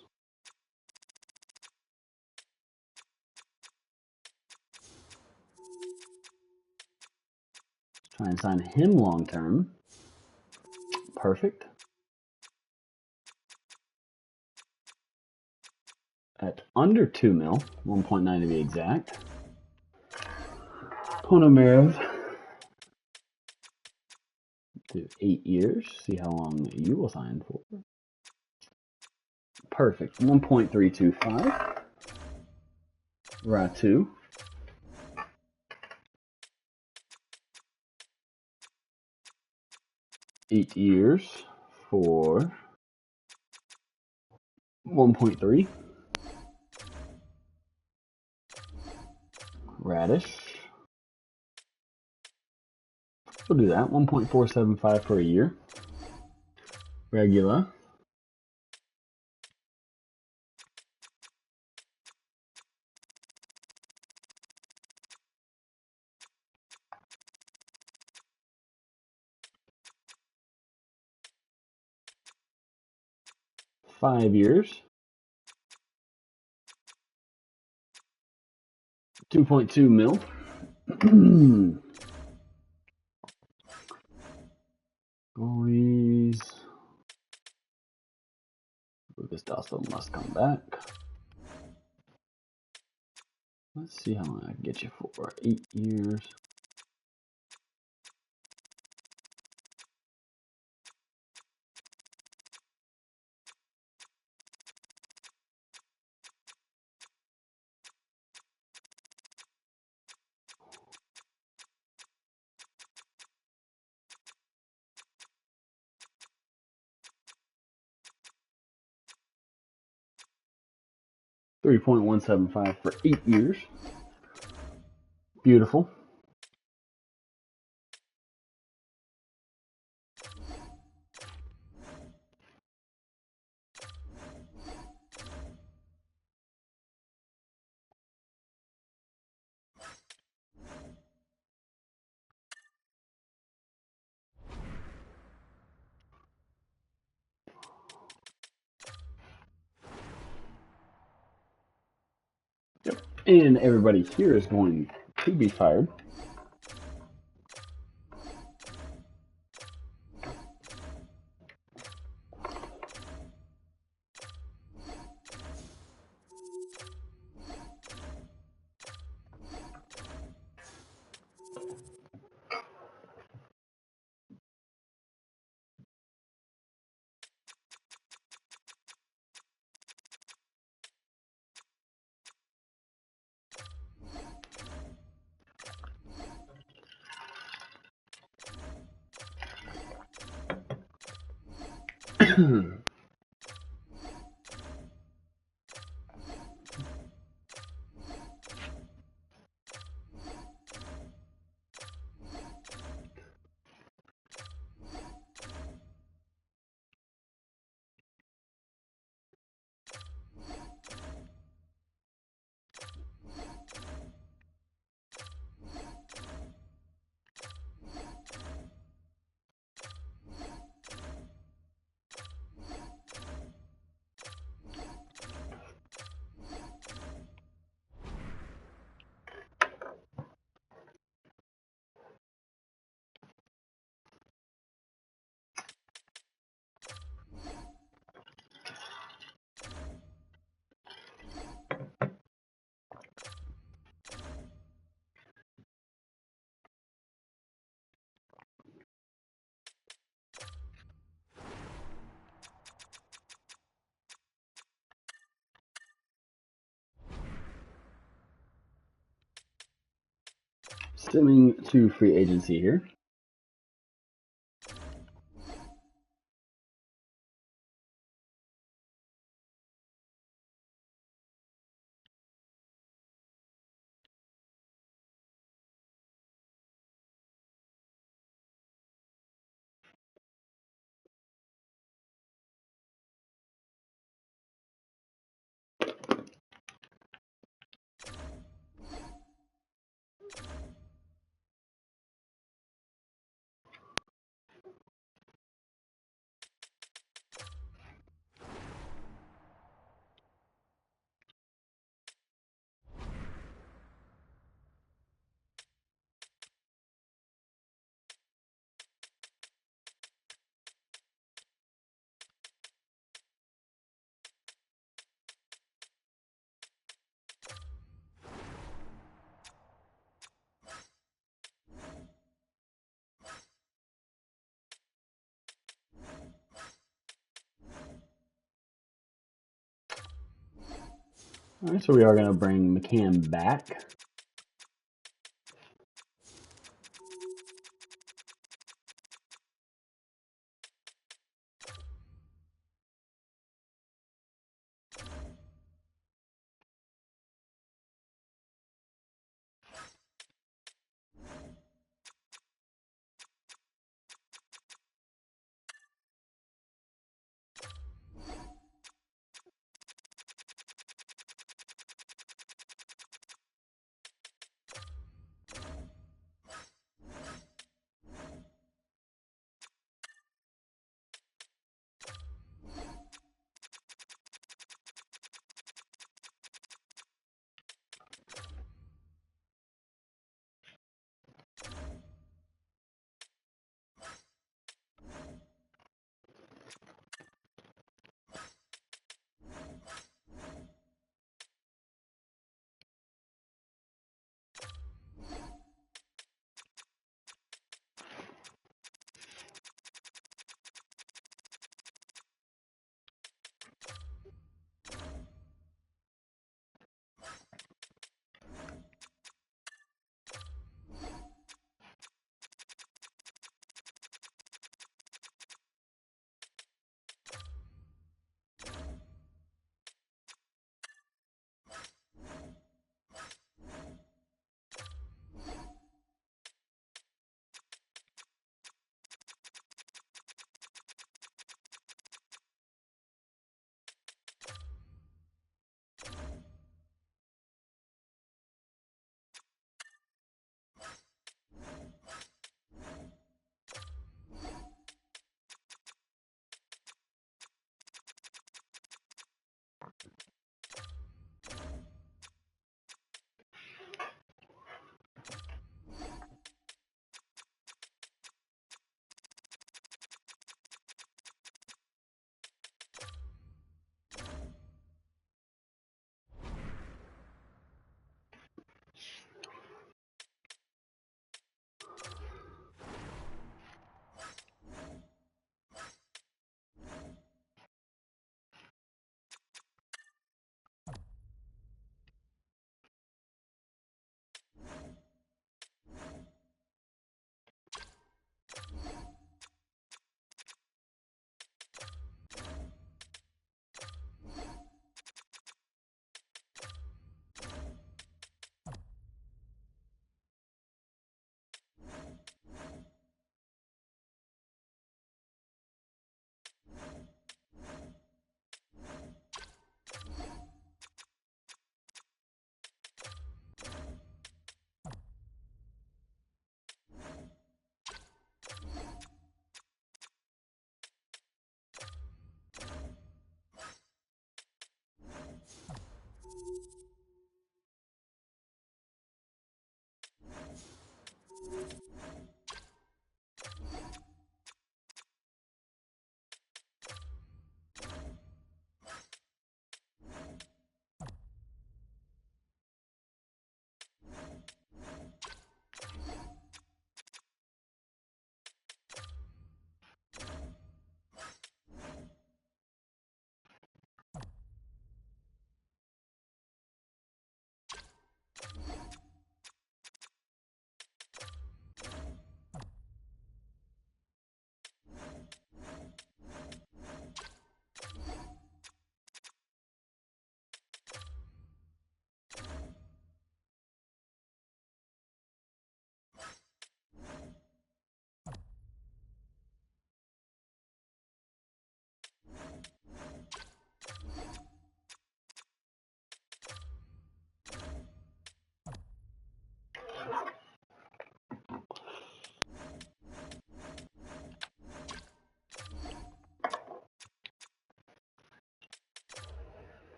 Try and sign him long term. Perfect. At under 2 mil, 1.9 to be exact. Ponomarev to 8 years. See how long you will sign for. Perfect. 1.325. Ratu. Eight years for 1.3. Radish. We'll do that. 1.475 for a year. Regular. $5 years. 2.2 mil. Goalies. Lucas Dasso must come back. Let's see how long I can get you for. 8 years. $3.175 for 8 years. Beautiful. Yep. And everybody here is going to be fired. Simming to free agency here. All right, so we are going to bring McCann back.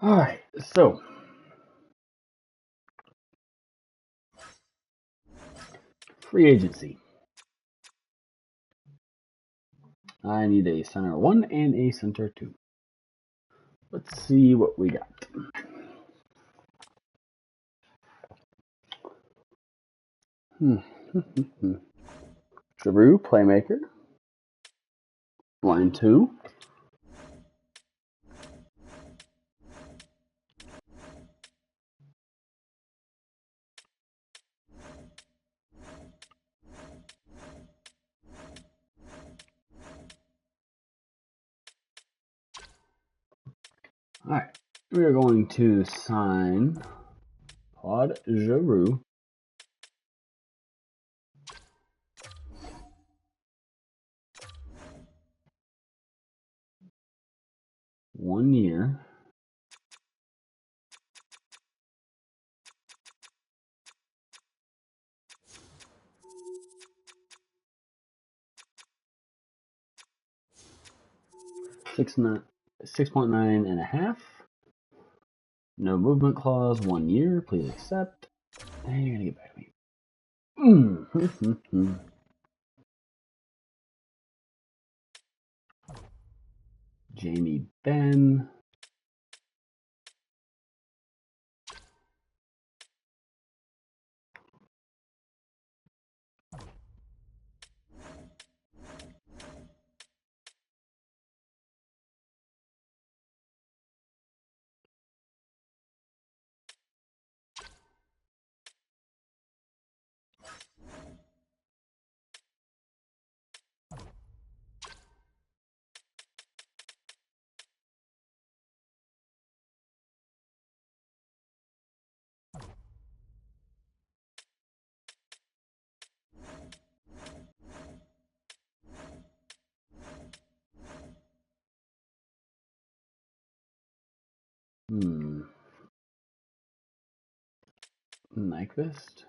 All right, so free agency. I need a center 1 and a center 2. Let's see what we got. Giroux, playmaker. Line 2. All right, we are going to sign Claude Giroux. One year. Six 6.9 and a half. No movement clause. 1 year. Please accept. And you're gonna get back to me. Jamie Benn. Nyquist.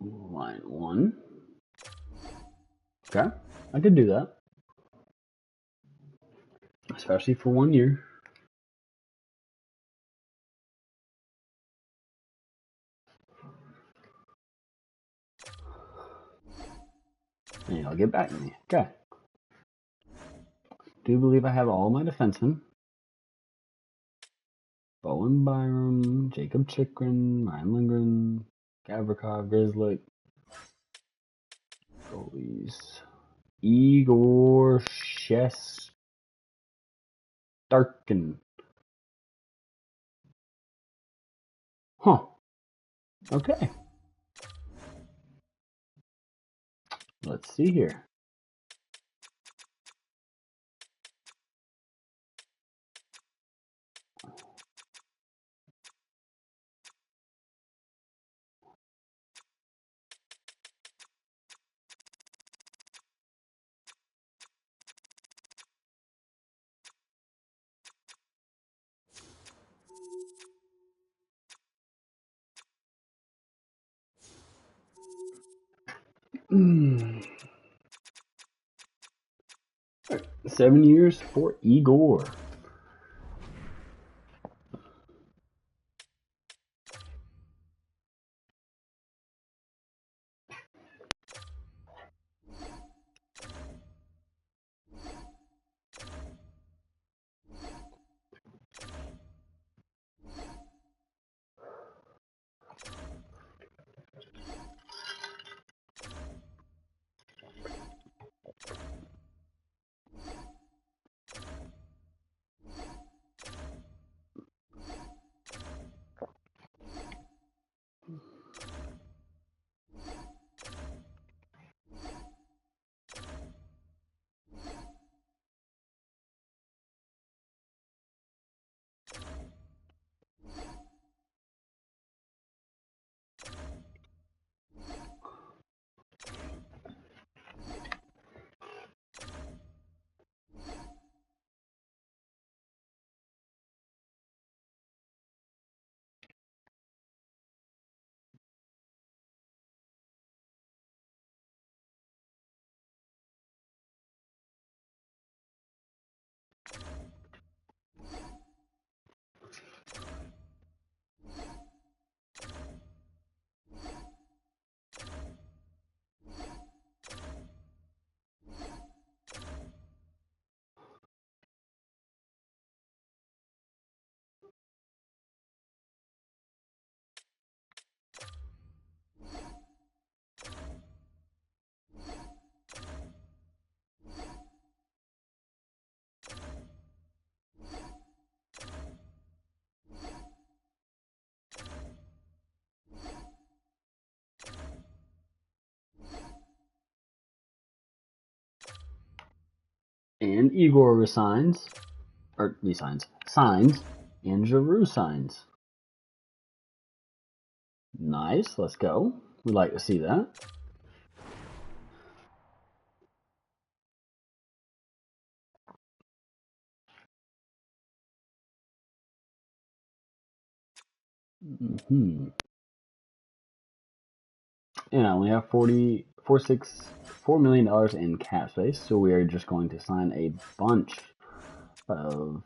Line 1. Okay, I could do that. Especially for 1 year. And I'll get back to me. Okay. Do believe I have all my defensemen. Bowen Byram, Jacob Chikrin, Ryan Lindgren, Gavrikov, Grizzly. Goalies. Igor Shesterkin. Huh. Okay. Let's see here. Right, 7 years for Igor. And Igor resigns, or signs, and Giroux signs. Nice, let's go. We'd like to see that. And I only have $4 million in cap space, so we are just going to sign a bunch of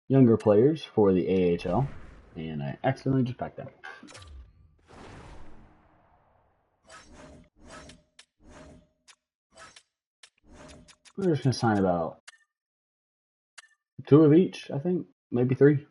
younger players for the AHL. And I accidentally just packed that. We're just going to sign about 2 of each, I think. Maybe 3.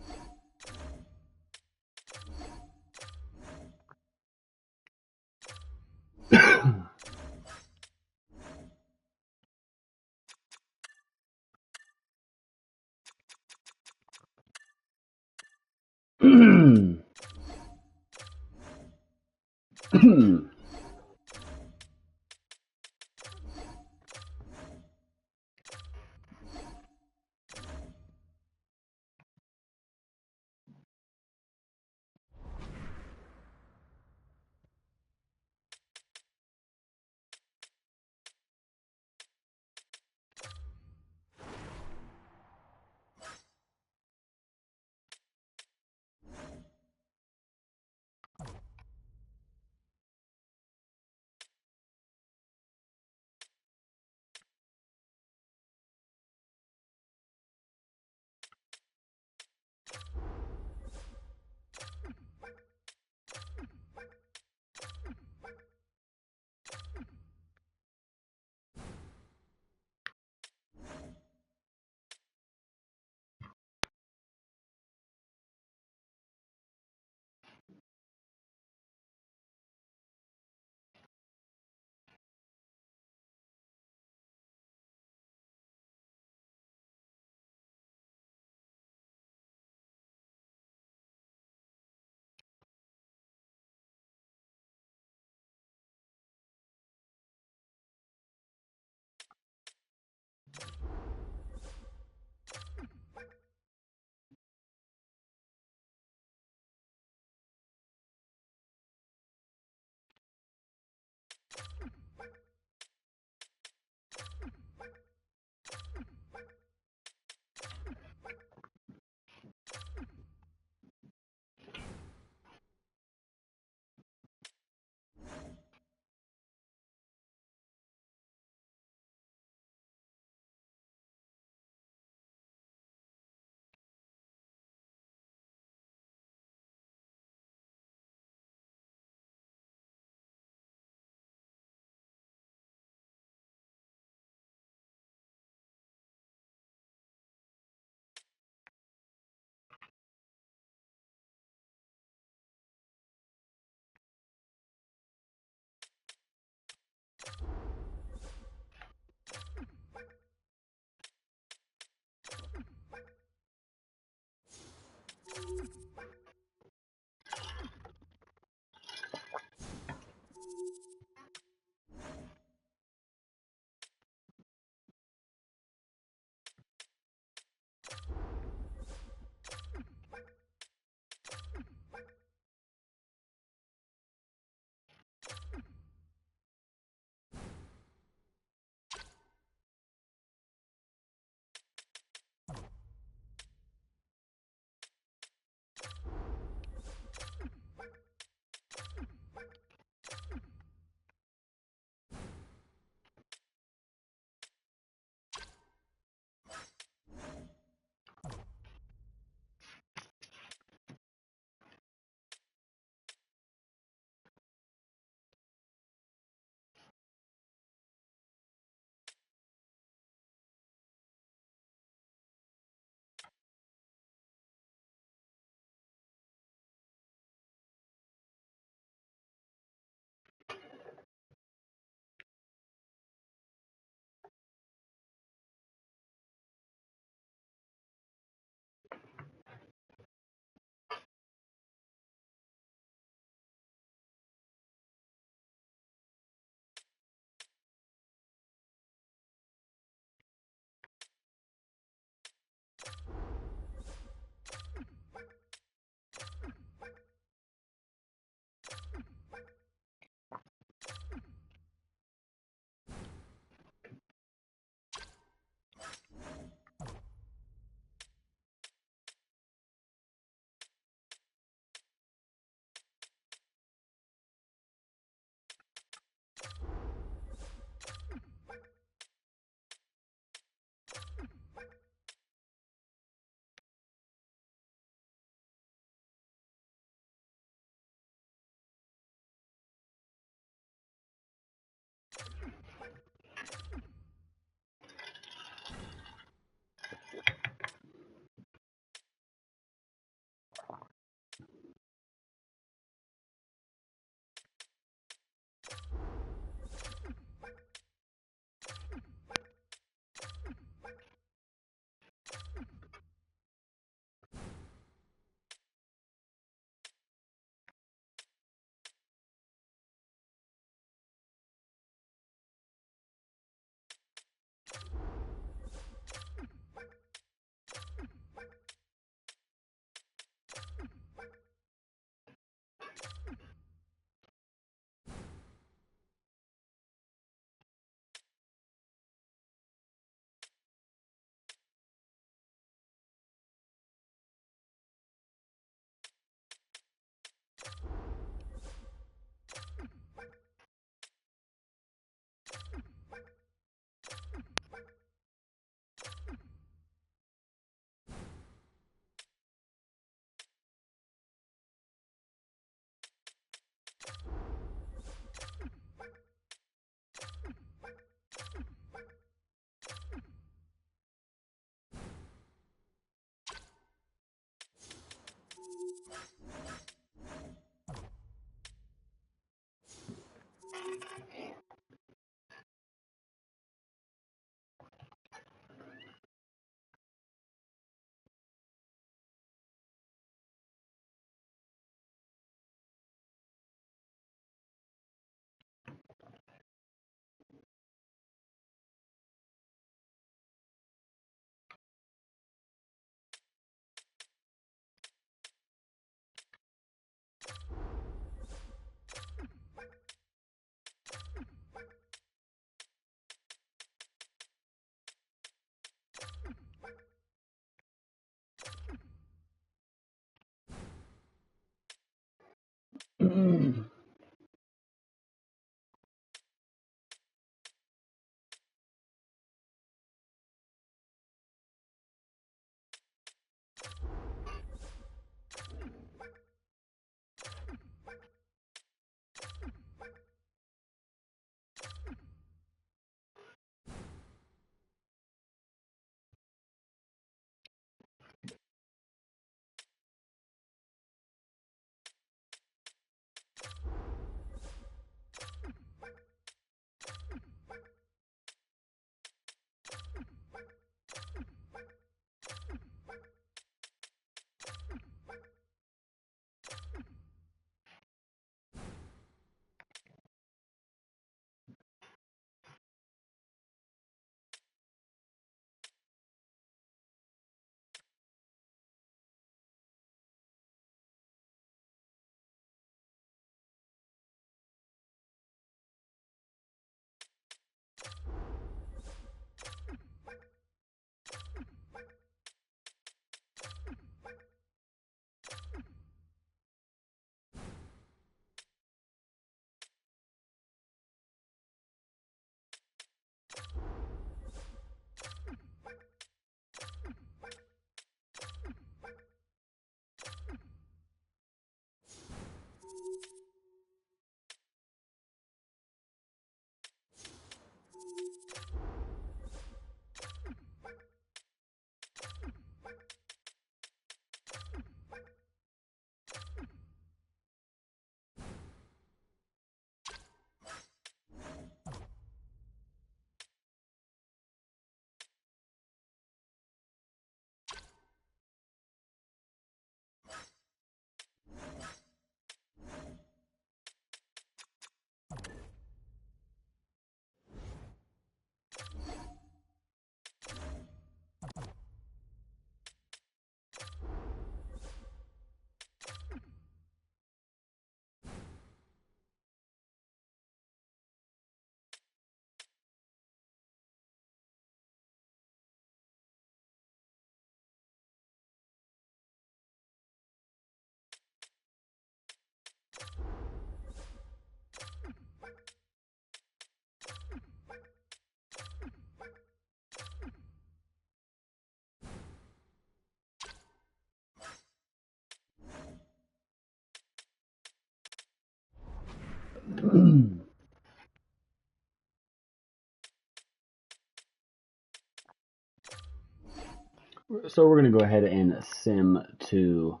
So we're going to go ahead and sim to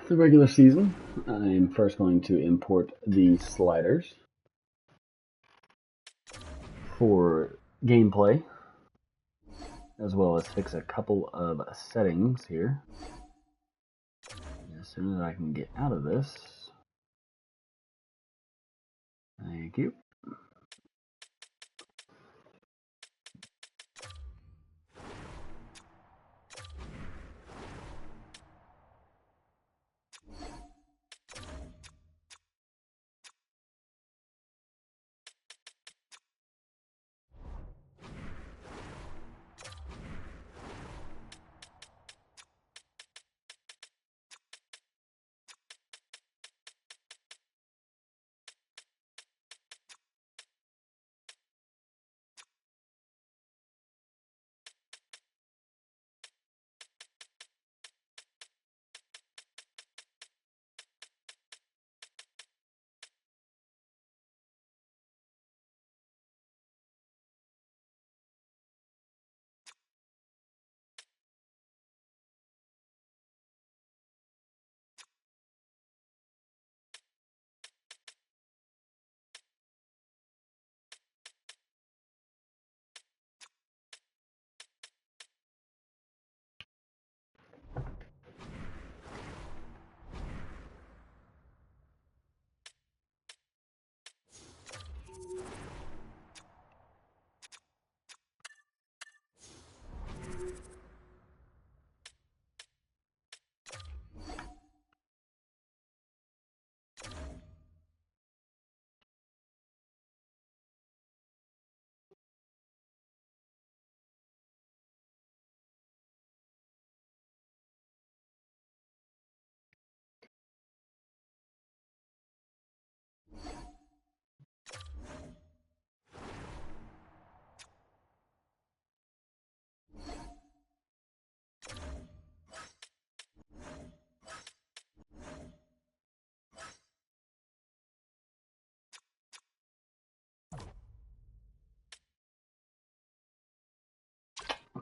the regular season. I'm first going to import the sliders for gameplay, as well as fix a couple of settings here. As soon as I can get out of this. Thank you.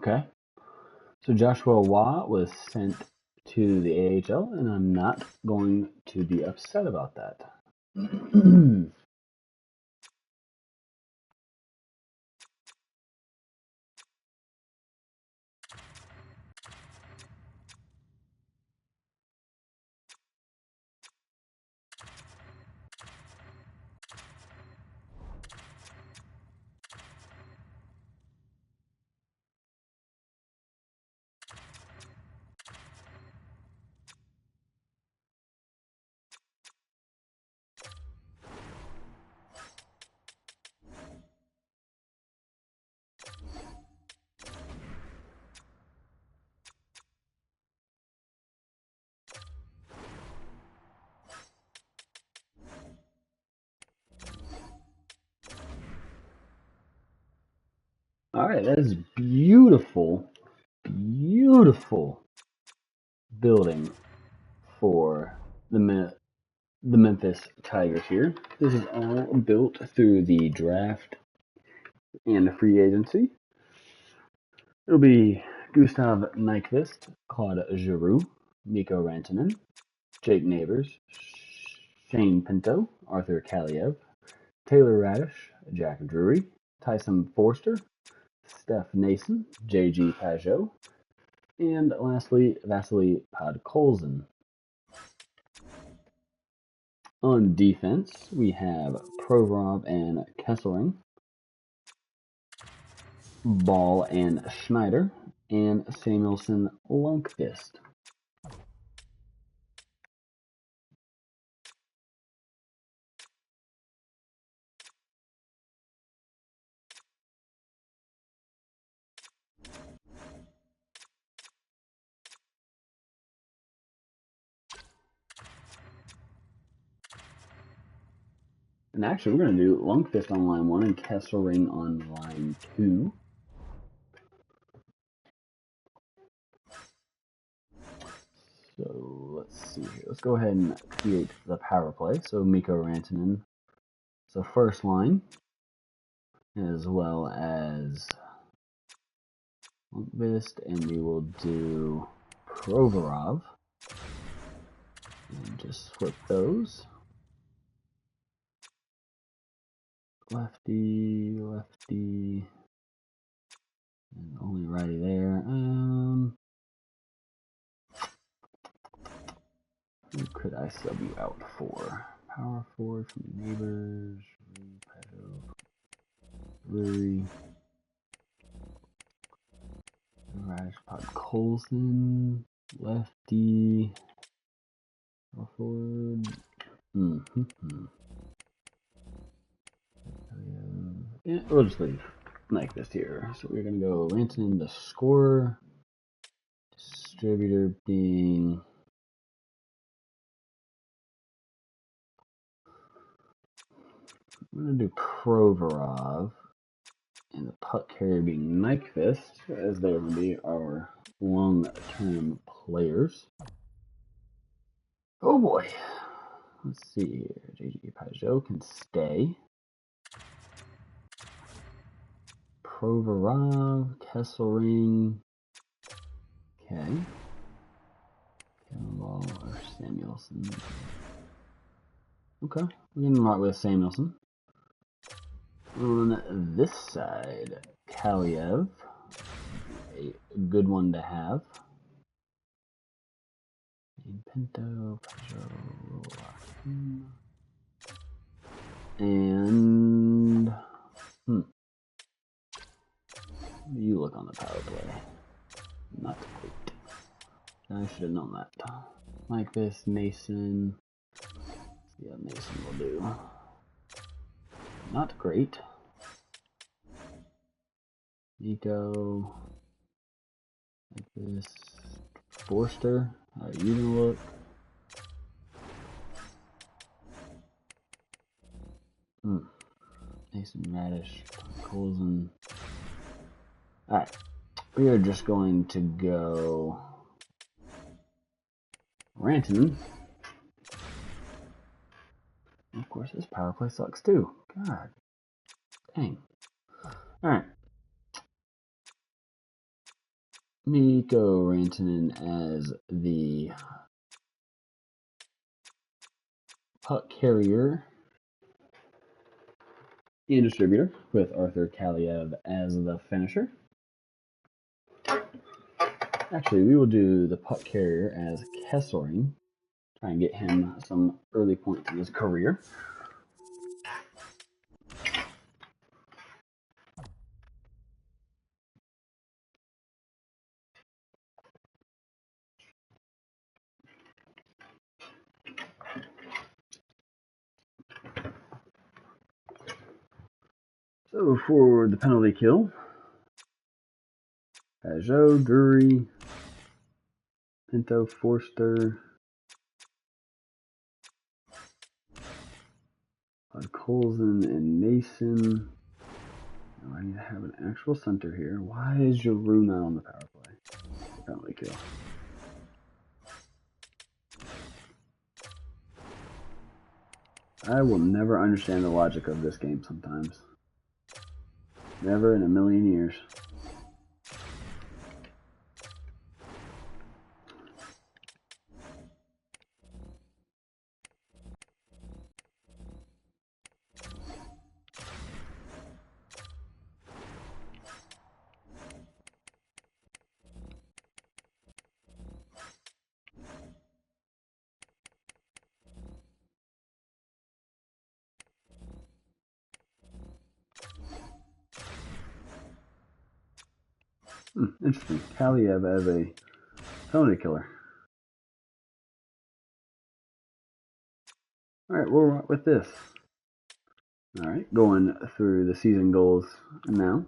Okay. So Joshua Waugh was sent to the AHL, and I'm not going to be upset about that. All right, that is beautiful, beautiful building for the Memphis Tigers here. This is all built through the draft and free agency. It'll be Gustav Nyquist, Claude Giroux, Mikko Rantanen, Jake Neighbors, Shane Pinto, Arthur Kaliev, Taylor Radish, Jack Drury, Tyson Forster, Steph Nason, J.G. Pajot, and lastly, Vasily Podkolzin. On defense, we have Provorov and Kesselring, Ball and Schneider, and Samuelson Lundqvist. And actually, we're going to do Lundqvist on line 1 and Kesselring on line 2. So let's see here. Let's go ahead and create the power play. So Mikko Rantanen. So first line, as well as Lundqvist, and we will do Provorov. And just flip those. Lefty, lefty, and only righty there. Who could I sub you out for? Power forward from Neighbors, Drury, Radish, Podkolzin, lefty, power forward. Yeah, we'll just leave like this here. So we're gonna go Rantanen, the scorer, distributor being I'm gonna do Provorov, and the puck carrier being Nyquist, as they're gonna be our long-term players. Oh boy. Let's see here. J.G. Pajot can stay. Provorov, Kesselring. Okay. Ball or Samuelson. Okay, we're gonna rock with Samuelson. On this side, Kaliev, a good one to have. And Pinto, Pajot, and you look on the power play. Not great. I should have known that. Like this, Mason. Yeah, Mason will do. Not great. Nico. Like this. Forster. How are you gonna look? Mason Radish. Colson. Alright. We are just going to go Rantanen. Of course, this power play sucks too. God. Dang. Alright. Mikko Rantanen as the puck carrier and distributor, with Arthur Kaliev as the finisher. Actually, we will do the puck carrier as Kesselring. Try and get him some early points in his career. So for the penalty kill, Pajot, Drury, Pinto, Forster, Colson, and Mason. Now I need to have an actual center here. Why is Giroux not on the power play? Penalty kill. I will never understand the logic of this game sometimes. Never in a million years. Interesting. Kaliev as a penalty killer. Alright, we'll rock with this. Alright, going through the season goals now.